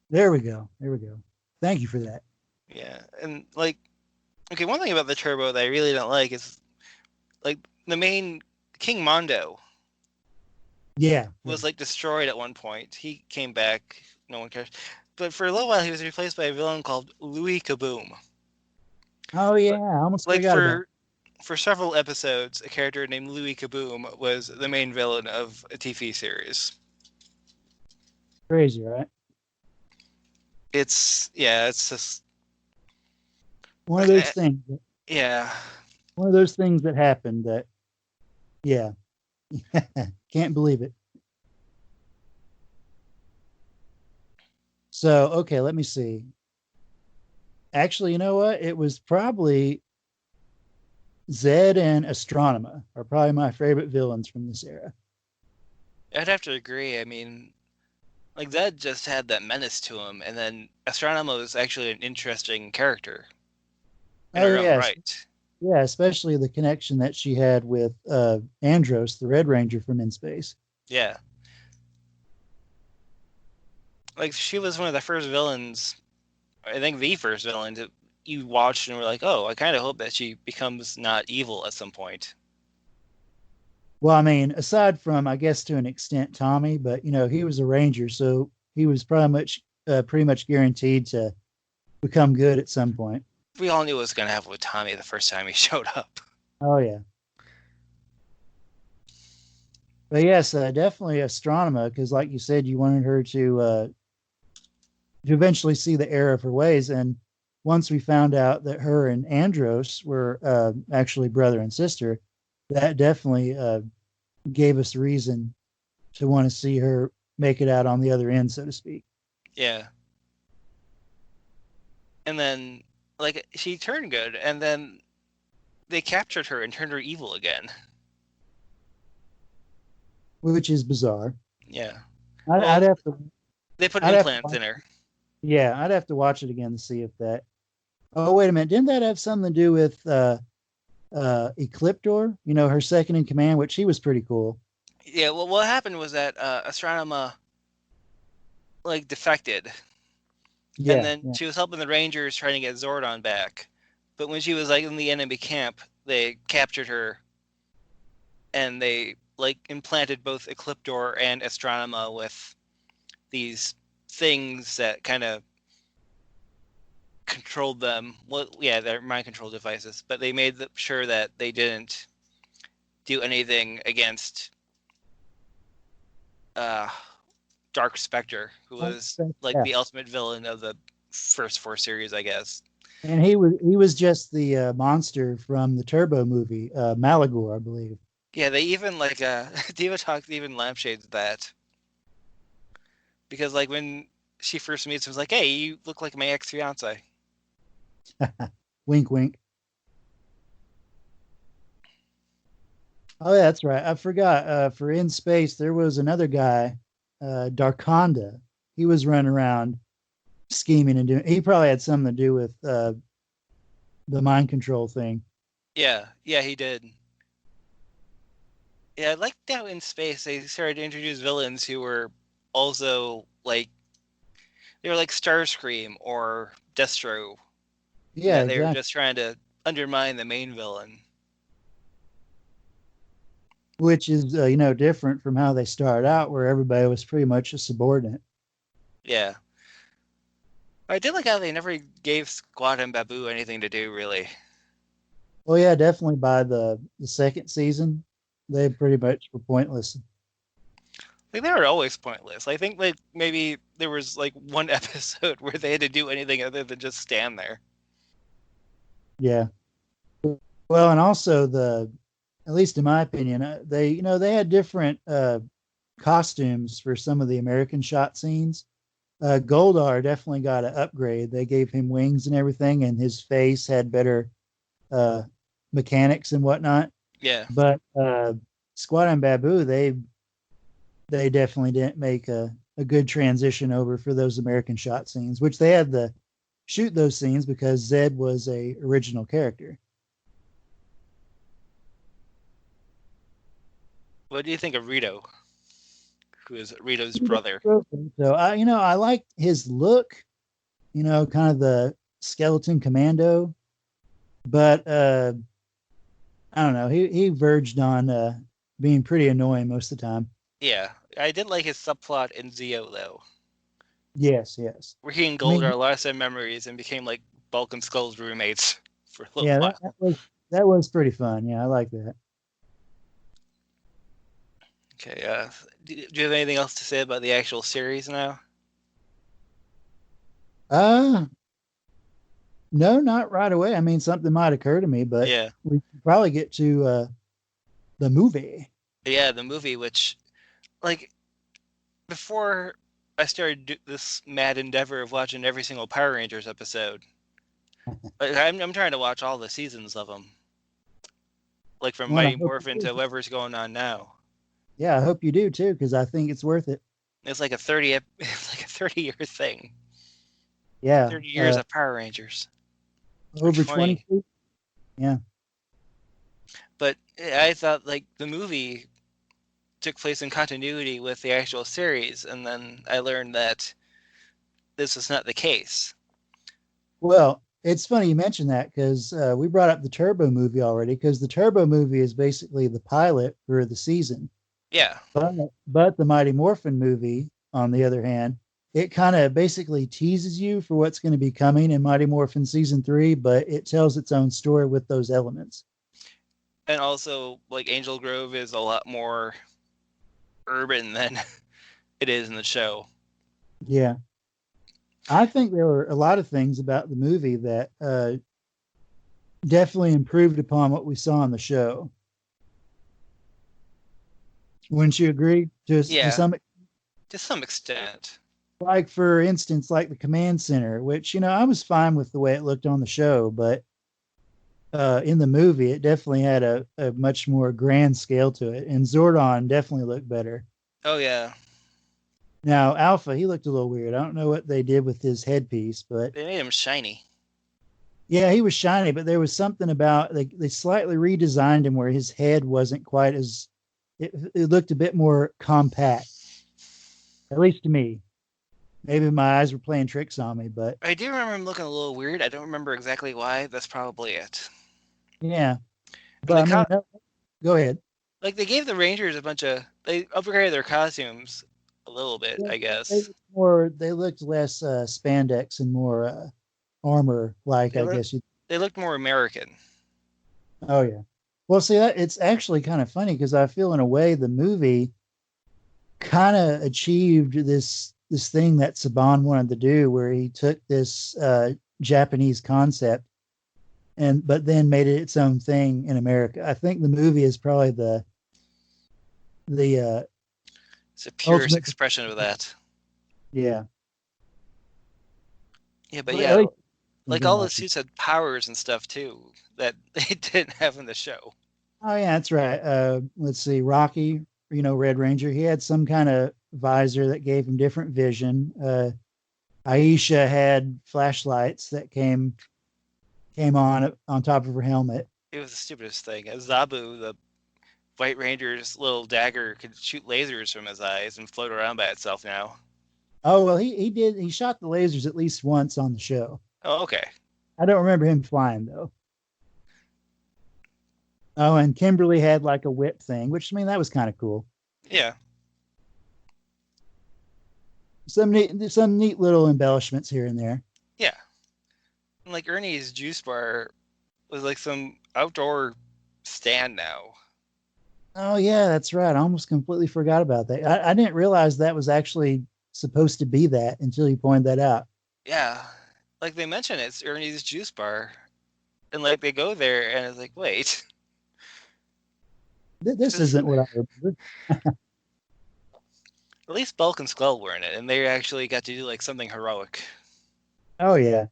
There we go. There we go. Thank you for that. Yeah, and like, okay, one thing about the Turbo that I really don't like is like the main King Mondo Yeah. was like destroyed at one point. He came back. No one cares. But for a little while, he was replaced by a villain called Louis Kaboom. Oh yeah, I almost Like forgot about. for several episodes, a character named Louis Kaboom was the main villain of a TV series. Crazy, right? It's just One of like those things. yeah. One of those things that happened that, yeah, can't believe it. So, okay, let me see. Actually, you know what? It was probably Zed and Astronomer are probably my favorite villains from this era. I'd have to agree. I mean, like that just had that menace to him, and then Astronomer was actually an interesting character in Oh her own yes, right. yeah, especially the connection that she had with Andros, the Red Ranger from In Space. Yeah, like she was one of the first villains. I think the first villain that you watched and were like, oh, I kind of hope that she becomes not evil at some point. Well, I mean, aside from, I guess, to an extent, Tommy, but he was a Ranger, so he was pretty much guaranteed to become good at some point. We all knew what was going to happen with Tommy the first time he showed up. Oh yeah. But yes, definitely Astronomer, because like you said, you wanted her to eventually see the error of her ways. And once we found out that her and Andros were actually brother and sister, that definitely gave us reason to want to see her make it out on the other end, so to speak. Yeah. And then, like, she turned good, and then they captured her and turned her evil again. Which is bizarre. Yeah. I'd Well, have to, they put I'd have to, implants in her. yeah, I'd have to watch it again to see if that. Oh, wait a minute. Didn't that have something to do with Ecliptor? You know, her second in command, which she was pretty cool. Yeah, well, what happened was that Astronomer, like, defected, and Yeah, then yeah. she was helping the Rangers trying to get Zordon back. But when she was, like, in the enemy camp, they captured her, and they, like, implanted both Ecliptor and Astronomer with these things that kind of controlled them. Well, yeah, they're mind control devices, but they made sure that they didn't do anything against uh, Dark Spectre, who was like Yeah. the ultimate villain of the first four series, I guess. And he was just the monster from the Turbo movie, Malagor, I believe. Yeah, they even like Diva talked even lampshades that because like when she first meets him, it's like, hey, you look like my ex fiance. Wink, wink. Oh, yeah, that's right. I forgot. For In Space, there was another guy, Darkonda. He was running around scheming and doing. He probably had something to do with the mind control thing. Yeah, yeah, he did. Yeah, I liked how in space they started to introduce villains who were also like they were like Starscream or Destro. Yeah, Yeah, they were exactly. just trying to undermine the main villain. Which is different from how they started out, where everybody was pretty much a subordinate. Yeah. I did like how they never gave Squad and Babu anything to do, really. Well, yeah, definitely by the second season, they pretty much were pointless. Like they were always pointless. I think like maybe there was like one episode where they had to do anything other than just stand there. Yeah. Well, and also at least in my opinion, they had different costumes for some of the American shot scenes. Goldar definitely got an upgrade. They gave him wings and everything, and his face had better uh, mechanics and whatnot. Yeah. But Squad and Babu, they definitely didn't make a good transition over for those American shot scenes, which they had to shoot those scenes because Zed was a original character. What do you think of Rito, who is Rito's brother? So I liked his look, kind of the skeleton commando, but I don't know, he verged on being pretty annoying most of the time. Yeah, I did like his subplot in Zeo though, Yes, yes. where he and I mean, Goldar lost their memories and became like Bulk and Skull's roommates for a little yeah, that, while. that was pretty fun. Yeah, I like that. Okay, do you have anything else to say about the actual series now? Uh no, not right away. I mean, something might occur to me, but Yeah, we could probably get to the movie. yeah, the movie, which like before I started this mad endeavor of watching every single Power Rangers episode, like, I'm trying to watch all the seasons of them, like from Well, I Mighty hope Morphin you to do. whatever's going on now. Yeah, I hope you do too, because I think it's worth it. It's like it's like a 30-year thing. Yeah, 30 years of Power Rangers, or over 20. 20. Yeah. But I thought like the movie took place in continuity with the actual series, and then I learned that this was not the case. Well, it's funny you mentioned that because we brought up the Turbo movie already, because the Turbo movie is basically the pilot for the season. Yeah, But the Mighty Morphin movie, on the other hand, it kind of basically teases you for what's going to be coming in Mighty Morphin season 3, but it tells its own story with those elements. and also like Angel Grove is a lot more urban than it is in the show. Yeah. I think there were a lot of things about the movie that definitely improved upon what we saw on the show. Wouldn't you agree? To Yeah, some, to some extent. like for instance, like the command center, which I was fine with the way it looked on the show, but in the movie, it definitely had a much more grand scale to it, and Zordon definitely looked better. Oh yeah, Now, Alpha, he looked a little weird. I don't know what they did with his headpiece, but they made him shiny. yeah, he was shiny, but there was something about they slightly redesigned him where his head wasn't quite as it looked a bit more compact, at least to me. Maybe my eyes were playing tricks on me, but I do remember him looking a little weird. I don't remember exactly why. That's probably it. yeah. And But they I mean, caught go ahead. like they gave the Rangers a bunch of they upgraded their costumes a little bit, Yeah, I guess. they looked less spandex and more armor like, They I look guess you. they looked more American. Oh yeah. Well, see, it's actually kind of funny because I feel in a way the movie kind of achieved this thing that Saban wanted to do, where he took this Japanese concept and but then made it its own thing in America. I think the movie is probably the It's a purest ultimate. expression of that. Yeah, Yeah, but but at yeah, least like in all my the opinion. suits had powers and stuff too that they didn't have in the show. Oh yeah, that's right. Let's see, Rocky, Red Ranger, he had some kind of visor that gave him different vision. Aisha had flashlights that came on top of her helmet. It was the stupidest thing. Zabu, the White Ranger's little dagger, could shoot lasers from his eyes and float around by itself now. Oh well, he shot the lasers at least once on the show. Oh, okay. I don't remember him flying though. Oh, and Kimberly had like a whip thing, which I mean that was kind of cool. Yeah, Some neat little embellishments here and there. yeah. And like Ernie's juice bar was like some outdoor stand now. Oh yeah, that's right. I almost completely forgot about that. I didn't realize that was actually supposed to be that until you pointed that out. Yeah. Like they mention it's Ernie's juice bar. And like they go there and it's like, wait, This this isn't what I remember. at least Bulk and Skull were in it, and they actually got to do like something heroic. Oh yeah.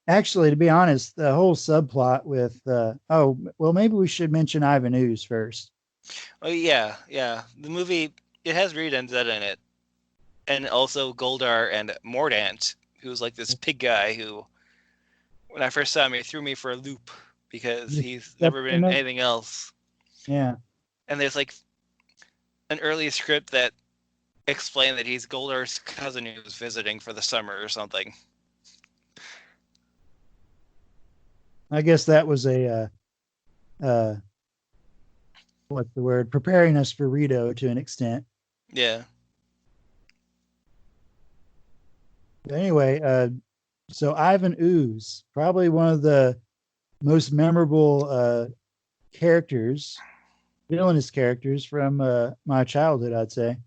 Actually, to be honest, the whole subplot with oh well, maybe we should mention Ivan Ooze first. Oh yeah, yeah. The movie it has Reed and Zed in it, and also Goldar and Mordant, who's like this pig guy who, when I first saw him, he threw me for a loop because he's never been in anything else. Yeah. And there's like an early script that explained that he's Goldar's cousin who was visiting for the summer or something. I guess that was a uh what's the word? Preparing us for Rito to an extent. Yeah. But anyway, so Ivan Ooze, probably one of the most memorable characters, villainous characters from my childhood, I'd say.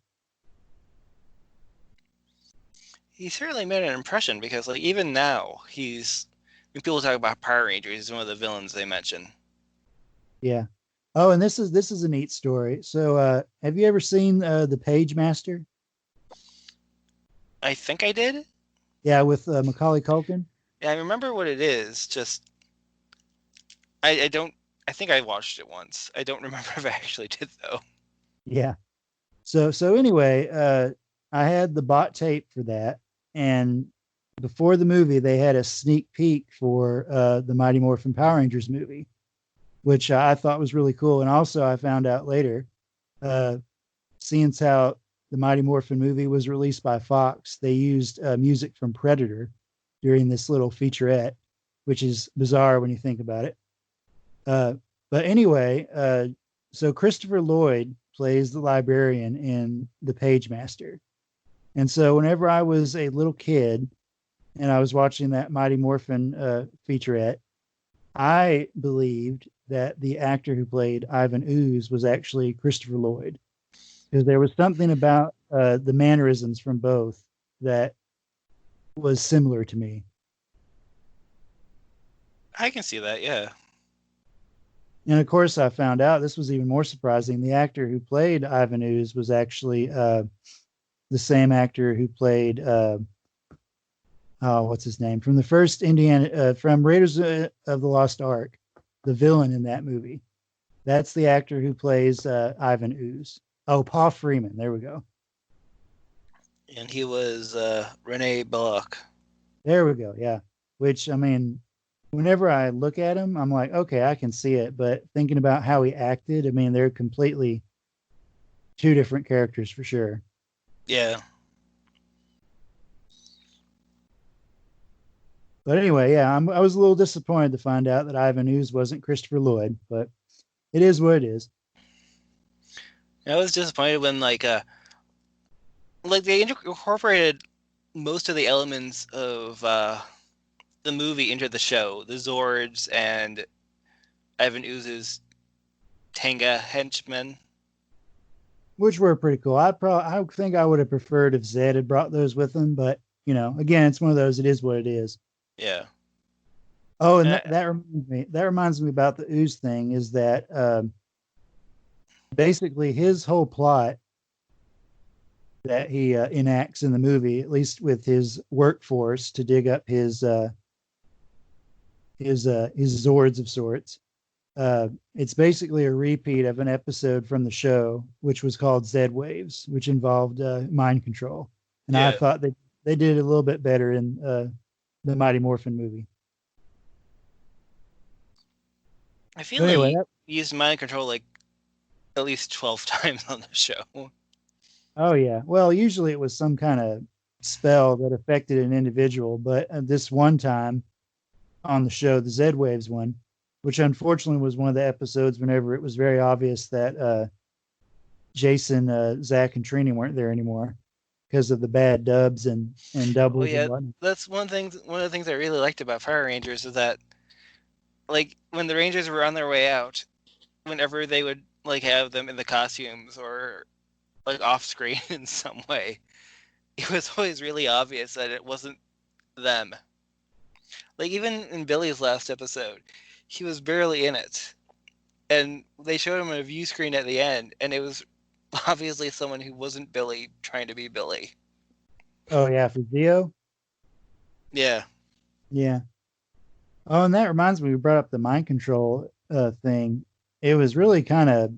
He certainly made an impression because like even now he's when people talk about Power Rangers, he's one of the villains they mention. Yeah. Oh, and this is a neat story. So, have you ever seen the Pagemaster? I think I did. Yeah, with Macaulay Culkin. Yeah, I remember what it is. Just I don't. I think I watched it once. I don't remember if I actually did though. Yeah. So anyway, I had the bot tape for that, and before the movie, they had a sneak peek for the Mighty Morphin Power Rangers movie, which I thought was really cool. And also, I found out later, uh, seeing how the Mighty Morphin movie was released by Fox, they used music from Predator during this little featurette, which is bizarre when you think about it. Uh, but anyway, so Christopher Lloyd plays the librarian in The Pagemaster. And so whenever I was a little kid and I was watching that Mighty Morphin featurette, I believed that the actor who played Ivan Ooze was actually Christopher Lloyd. because there was something about the mannerisms from both that was similar to me. I can see that, yeah. And of course, I found out this was even more surprising. The actor who played Ivan Ooze was actually the same actor who played what's his name from the first Indiana from Raiders of the Lost Ark, the villain in that movie. That's the actor who plays Ivan Ooze. Oh, Paul Freeman. There we go. And he was Rene Belloc. There we go. Yeah. Which I mean, whenever I look at him, I'm like, okay, I can see it. But thinking about how he acted, I mean, they're completely two different characters for sure. Yeah. But anyway, yeah, I was a little disappointed to find out that Ivan Ooze wasn't Christopher Lloyd, but it is what it is. I was disappointed when like they incorporated most of the elements of the movie into the show. The Zords and Ivan Ooze's Tanga henchmen. Which were pretty cool. I think I would have preferred if Zed had brought those with him, but you know, again, it's one of those. It is what it is. Yeah. Oh, and Uh, that reminds me. That reminds me about the Ooze thing. Is that basically his whole plot that he enacts in the movie, at least with his workforce to dig up his Zords of sorts. It's basically a repeat of an episode from the show, which was called Zed Waves, which involved mind control. And I yeah. thought they did it a little bit better in the Mighty Morphin movie. I feel But like anyway, he used mind control like at least 12 times on the show. oh yeah. Well, usually it was some kind of spell that affected an individual, but this one time on the show, the Z Waves one, which unfortunately was one of the episodes whenever it was very obvious that Jason, Zach, and Trini weren't there anymore because of the bad dubs and Oh doubles and yeah, whatnot. that's one thing. One of the things I really liked about Fire Rangers is that, like, when the Rangers were on their way out, whenever they would like have them in the costumes or like off screen in some way, it was always really obvious that it wasn't them. Like even in Billy's last episode, he was barely in it, and they showed him a view screen at the end, and it was obviously someone who wasn't Billy trying to be Billy. Oh yeah, for Zeo. Yeah. Yeah. Oh, and that reminds me, we brought up the mind control thing. It was really kind of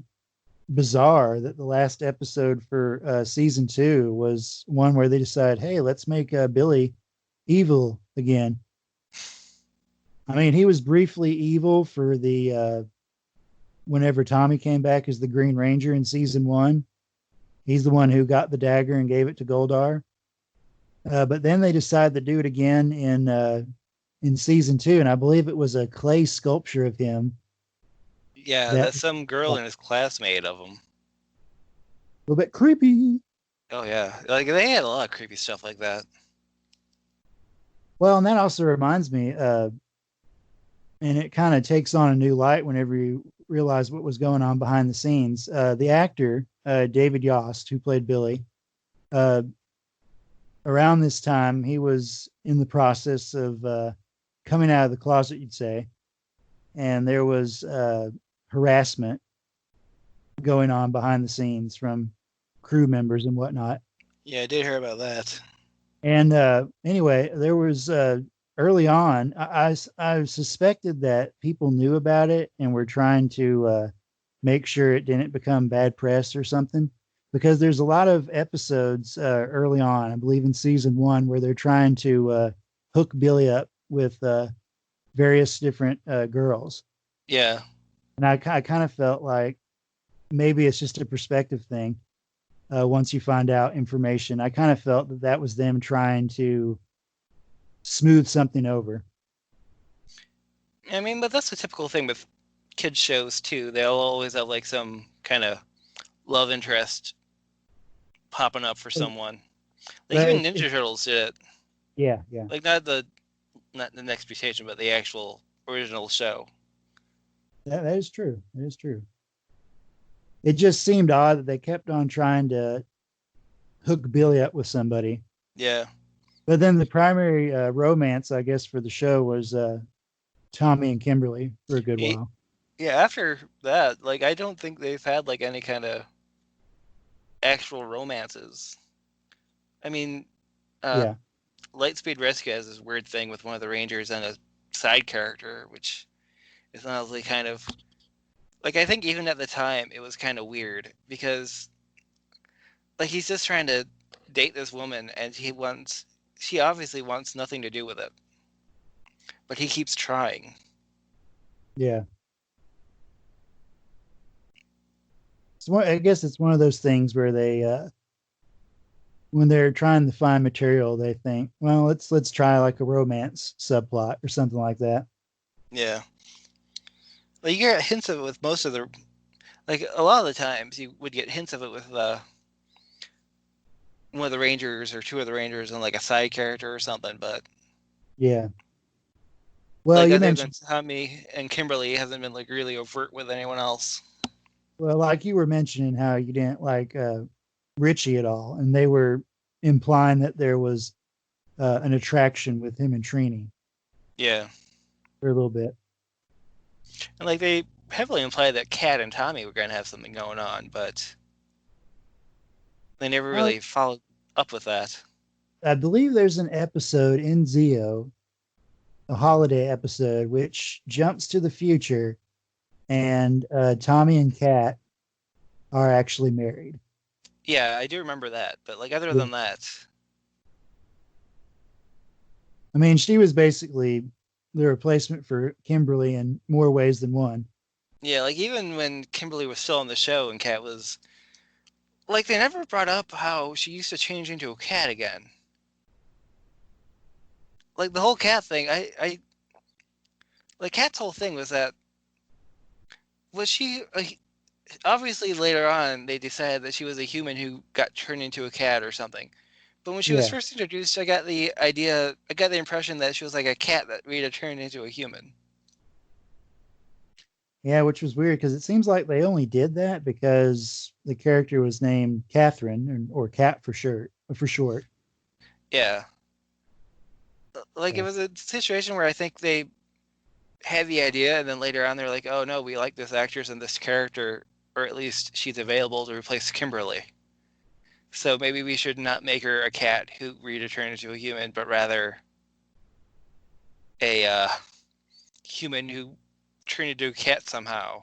bizarre that the last episode for season two was one where they decided, hey, let's make Billy evil again. I mean, he was briefly evil for the whenever Tommy came back as the Green Ranger in season one. He's the one who got the dagger and gave it to Goldar. But then they decided to do it again in season two, and I believe it was a clay sculpture of him Yeah, that that's some girl in his classmate of him. a little bit creepy. Oh yeah, like they had a lot of creepy stuff like that. Well, and that also reminds me, and it kind of takes on a new light whenever you realize what was going on behind the scenes. The actor David Yost, who played Billy, uh, around this time he was in the process of coming out of the closet, you'd say, and there was harassment going on behind the scenes from crew members and whatnot. Yeah, I did hear about that. And anyway, there was early on, I suspected that people knew about it and were trying to make sure it didn't become bad press or something. Because there's a lot of episodes early on, I believe in season one, where they're trying to hook Billy up with various different girls. Yeah, And I kind of felt like maybe it's just a perspective thing. Once you find out information, I kind of felt that that was them trying to smooth something over. I mean, but that's a typical thing with kids shows too. They'll always have like some kind of love interest popping up for someone. Like But even Ninja Turtles did it. yeah, yeah, Like not the Next Mutation, but the actual original show. that is true. That is true. it just seemed odd that they kept on trying to hook Billy up with somebody. Yeah. But then the primary romance, I guess, for the show was Tommy and Kimberly for a good while. Yeah, after that, like I don't think they've had like any kind of actual romances. I mean, uh Yeah. Lightspeed Rescue has this weird thing with one of the Rangers and a side character, which is honestly kind of like I think even at the time it was kind of weird because like he's just trying to date this woman and she obviously wants nothing to do with it, but he keeps trying. Yeah. I guess it's one of those things where they when they're trying to find material, they think, well, let's try like a romance subplot or something like that. Yeah. Like you get hints of it with most of the like a lot of the times you would get hints of it with one of the Rangers or two of the Rangers and like a side character or something, but Yeah. Well, like you other than mentioned Tommy and Kimberly hasn't been like really overt with anyone else. well, like you were mentioning how you didn't like Richie at all, and they were implying that there was an attraction with him and Trini Yeah. for a little bit. And like they heavily implied that Kat and Tommy were gonna have something going on, but they never Uh, really followed up with that. I believe there's an episode in Zeo, a holiday episode, which jumps to the future, and Tommy and Kat are actually married. Yeah, I do remember that, but like other Yeah. than that, I mean, she was basically the replacement for Kimberly in more ways than one. yeah, like even when Kimberly was still on the show and Kat was like they never brought up how she used to change into a cat again. Like the whole cat thing, I like Kat's whole thing was that was she obviously later on they decided that she was a human who got turned into a cat or something. But when she was Yeah. first introduced, I got the impression that she was like a cat that Rita turned into a human. Yeah, which was weird because it seems like they only did that because the character was named Catherine or Cat for short. Yeah. Like it Yeah. was a situation where I think they had the idea and then later on they're like, oh no, we like this actress and this character, or at least she's available to replace Kimberly. So maybe we should not make her a cat who Rita turned into a human, but rather a human who turned into a cat somehow.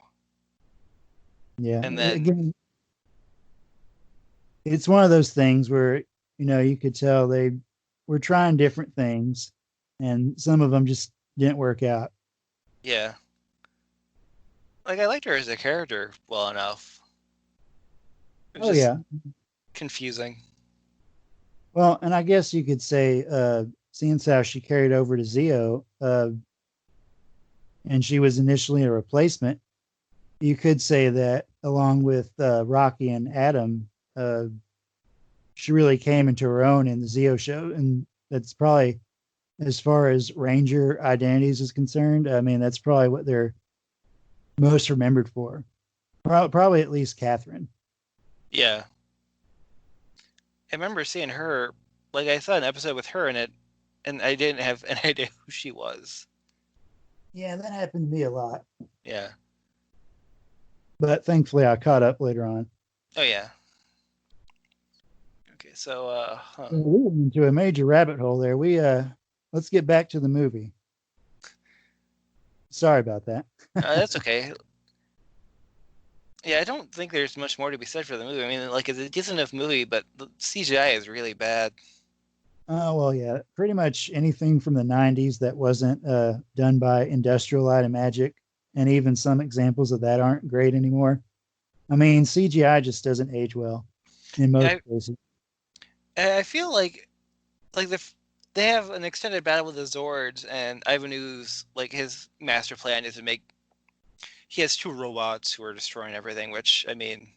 Yeah. And then, Again, it's one of those things where, you could tell they were trying different things and some of them just didn't work out. yeah, like I liked her as a character well enough. It was Oh, just yeah. confusing. Well, and I guess you could say, seeing how she carried over to Zeo, and she was initially a replacement, you could say that along with Rocky and Adam, she really came into her own in the Zeo show, and that's probably as far as Ranger identities is concerned. I mean, that's probably what they're most remembered for. Probably at least Catherine. Yeah, I remember seeing her. Like I saw an episode with her in it, and I didn't have an idea who she was. Yeah, that happened to me a lot, Yeah. but thankfully I caught up later on. Oh yeah. Okay, so We went into a major rabbit hole there. We let's get back to the movie. Sorry about that. that's okay. Yeah, I don't think there's much more to be said for the movie. I mean, like it's a decent enough movie, but the CGI is really bad. Oh well, yeah, pretty much anything from the '90s that wasn't done by Industrial Light and Magic, and even some examples of that aren't great anymore. I mean, CGI just doesn't age well in most I cases. I feel like they have an extended battle with the Zords, and Ivan Ooze, like his master plan is to make he has two robots who are destroying everything. Which I mean,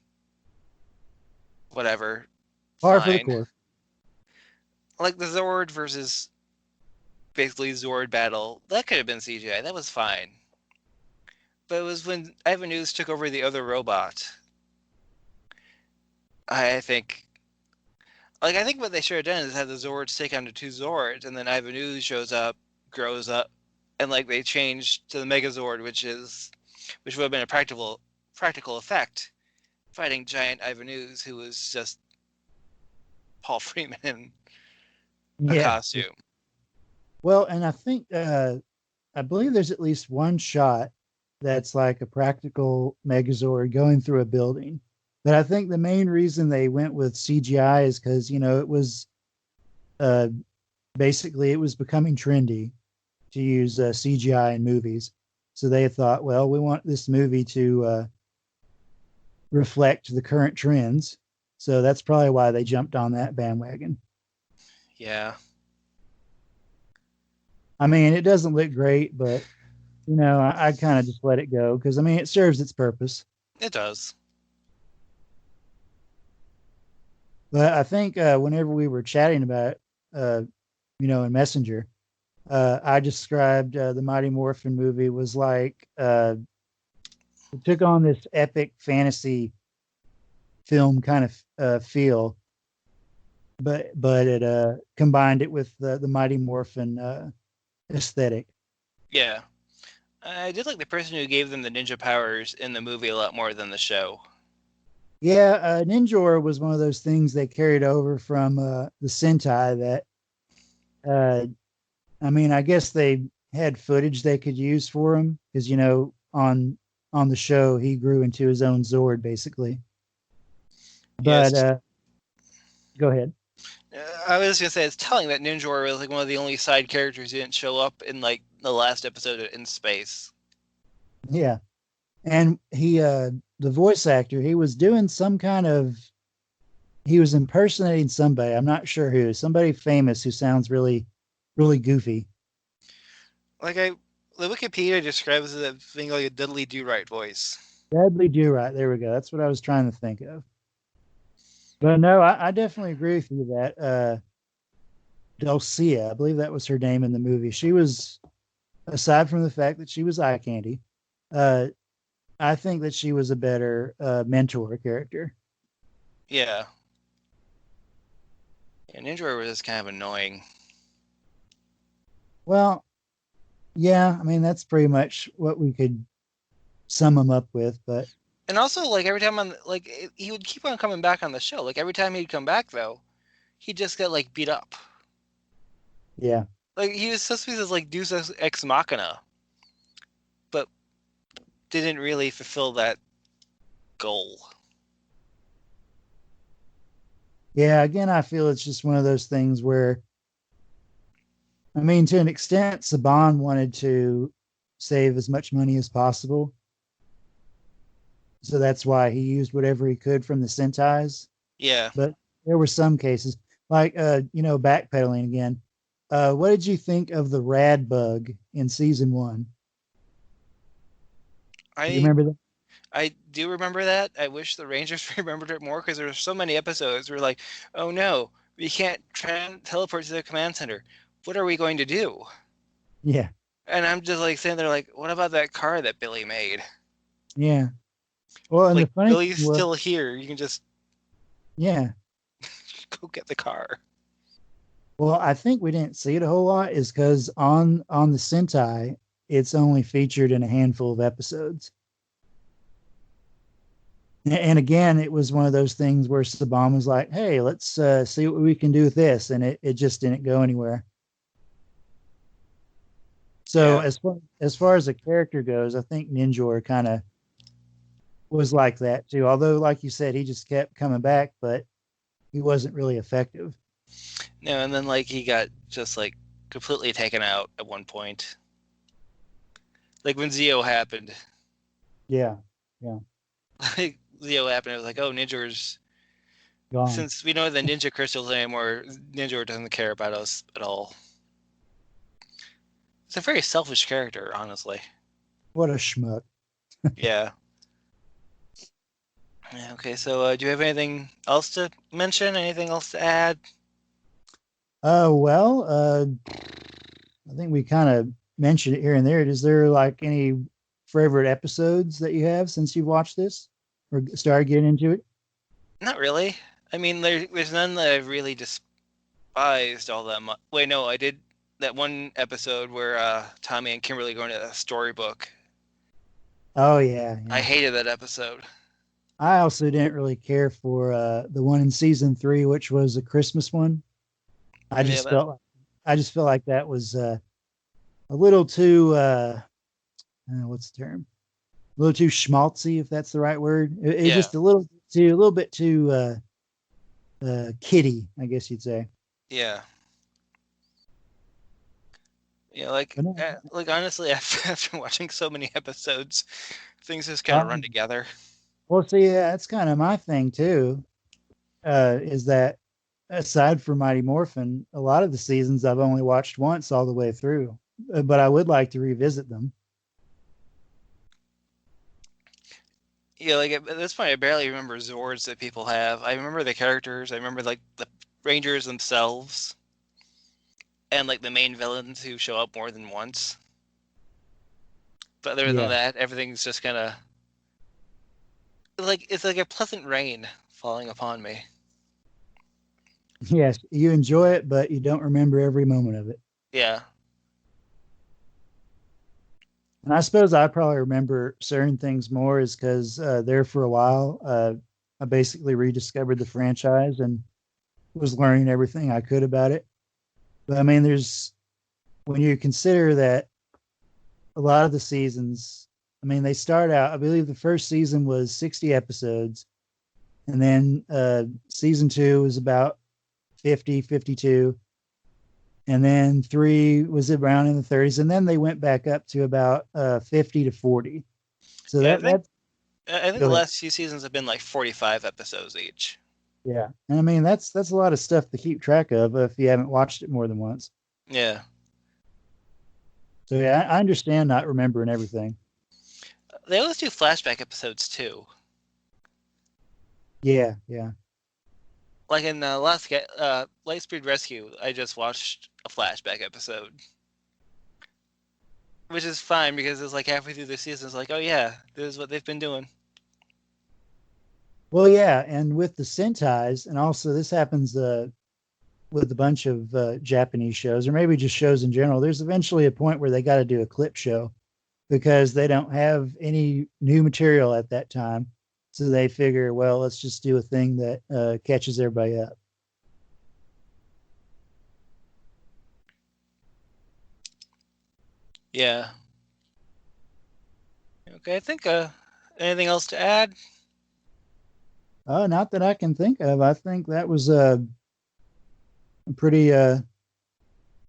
whatever, Par for the fine. course. Like the Zord versus basically Zord battle, that could have been CGI. That was fine. But it was when Ivan Ooze took over the other robot. I think, I think what they should have done is have the Zords take on the two Zords, and then Ivan Ooze shows up, grows up, and like they change to the Megazord, which would have been a practical effect, fighting giant Ivan Ooze, who was just Paul Freeman in a Yeah. costume. Well, and I think I believe there's at least one shot that's like a practical Megazord going through a building. But I think the main reason they went with CGI is because it was uh, basically it was becoming trendy to use CGI in movies. So they thought, well, we want this movie to reflect the current trends. So that's probably why they jumped on that bandwagon. Yeah, I mean, it doesn't look great, but I kind of just let it go because I mean, it serves its purpose. it does. But I think whenever we were chatting about it, in Messenger, I described the Mighty Morphin movie was like it took on this epic fantasy film kind of feel, but it combined it with the Mighty Morphin aesthetic. Yeah. I did like the person who gave them the ninja powers in the movie a lot more than the show. Yeah, Ninjora was one of those things they carried over from the Sentai that, uh, I mean, I guess they had footage they could use for him because, on the show, he grew into his own Zord basically. But Yes. go ahead. I was gonna say it's telling that Ninjora was like one of the only side characters who didn't show up in like the last episode of In Space. Yeah. And the voice actor, he was doing some kind of, he was impersonating somebody. I'm not sure who, somebody famous who sounds really, really goofy. Like the Wikipedia describes it as being like a Dudley Do Right voice. Dudley Do Right. There we go. That's what I was trying to think of. But no, I definitely agree with you that Dulcia, I believe that was her name in the movie. She was, aside from the fact that she was eye candy, uh, I think that she was a better mentor character. Yeah. And Ninjora was just kind of annoying. Well, yeah, I mean that's pretty much what we could sum them up with. But And also, like every time he would keep on coming back on the show. Like every time he'd come back, though, he'd just get like beat up. yeah, Like he was supposed to be this like Deus Ex Machina, but didn't really fulfill that goal. yeah. Again, I feel it's just one of those things where, I mean, to an extent, Saban wanted to save as much money as possible, so that's why he used whatever he could from the Sentais. Yeah, But there were some cases like backpedaling again. What did you think of the rad bug in season one? Do you I remember that? I do remember that. I wish the Rangers remembered it more because there were so many episodes where like, oh no, we can't teleport to the command center. What are we going to do? Yeah, And I'm just like sitting there like, what about that car that Billy made? yeah. Well, and the Like funny thing Billy's was, still here. You can just yeah. go get the car. Well, I think we didn't see it a whole lot is because on the Sentai, it's only featured in a handful of episodes. And again, it was one of those things where Saban was like, "Hey, let's see what we can do with this," and it just didn't go anywhere. So Yeah. as far as the character goes, I think Ninjor kind of was like that too. Although, like you said, he just kept coming back, but he wasn't really effective. No, and then like he got just like completely taken out at one point. Like when Zeo happened. Yeah, yeah, Like Zeo happened, it was like, oh, Ninja's gone. since we know the ninja crystals anymore, Ninja doesn't care about us at all. It's a very selfish character, honestly. What a schmuck. Yeah. Okay, so do you have anything else to mention? Anything else to add? Well, I think we kind of mentioned it here and there. Is there like any favorite episodes that you have since you've watched this or started getting into it? Not really. I mean, there's none that I've really despised all that much. Wait, no, I did that one episode where Tommy and Kimberly go into a storybook. Oh yeah, I yeah. hated that episode. I also didn't really care for the one in season 3, which was a Christmas one. I Yeah, just felt I just felt like that was a little too what's the term? A little too schmaltzy, if that's the right word. It's yeah, just a little bit too kiddie, I guess you'd say. yeah, yeah. But no, Like honestly, after watching so many episodes, things just kind of run um, together. well, see, that's kind of my thing too. Is that aside from Mighty Morphin, a lot of the seasons I've only watched once all the way through, but I would like to revisit them. Yeah, like at this point, I barely remember Zords that people have. I remember the characters. I remember like the Rangers themselves, and like the main villains who show up more than once. But other than Yeah. that, everything's just kind of like it's like a pleasant rain falling upon me. Yes, you enjoy it, but you don't remember every moment of it. Yeah, And I suppose I probably remember certain things more is because there for a while, I basically rediscovered the franchise and was learning everything I could about it. But I mean, there's when you consider that a lot of the seasons, I mean, they start out, I believe the first season was 60 episodes. And then season 2 was about 50, 52. And then 3 was around in the 30s. And then they went back up to about 50 to 40. So yeah. that's I think go the ahead. last few seasons have been like 45 episodes each. Yeah. And I mean, that's a lot of stuff to keep track of if you haven't watched it more than once. Yeah, So yeah, I understand not remembering everything. they always do flashback episodes too. Yeah. Yeah. Like in Lightspeed Rescue, I just watched a flashback episode, which is fine because it's like halfway through the season, it's like, oh yeah, this is what they've been doing. Well, yeah. And with the Sentais, and also this happens with a bunch of Japanese shows, or maybe just shows in general, there's eventually a point where they got to do a clip show because they don't have any new material at that time. So they figure, well, let's just do a thing that catches everybody up. Yeah. Okay, I think anything else to add? Not that I can think of. I think that was a pretty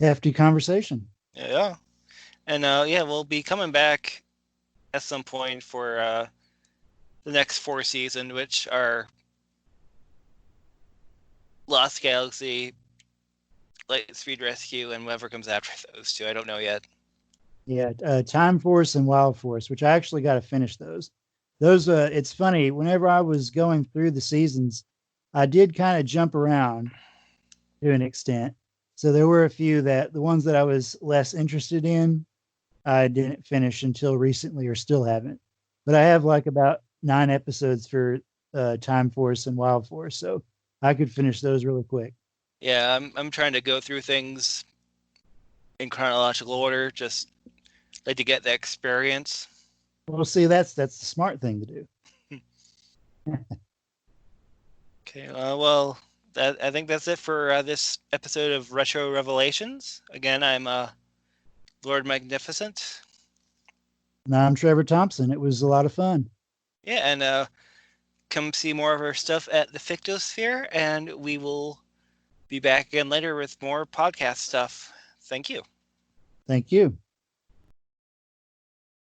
hefty conversation. Yeah. And yeah, we'll be coming back at some point for the next 4 seasons, which are Lost Galaxy, Lightspeed Rescue, and whatever comes after those two. I don't know yet. Yeah, Time Force and Wild Force, which I actually got to finish those. Those, it's funny. Whenever I was going through the seasons, I did kind of jump around to an extent. So there were a few that the ones that I was less interested in, I didn't finish until recently, or still haven't. But I have like about 9 episodes for Time Force and Wild Force, so I could finish those really quick. Yeah, I'm trying to go through things in chronological order, just like to get the experience. Well, see, that's the smart thing to do. Okay, well, I think that's it for this episode of Retro Revelations. Again, I'm Lord Magnificent. And I'm Trevor Thompson. It was a lot of fun. Yeah, and come see more of our stuff at the Fictosphere, and we will be back again later with more podcast stuff. Thank you. Thank you.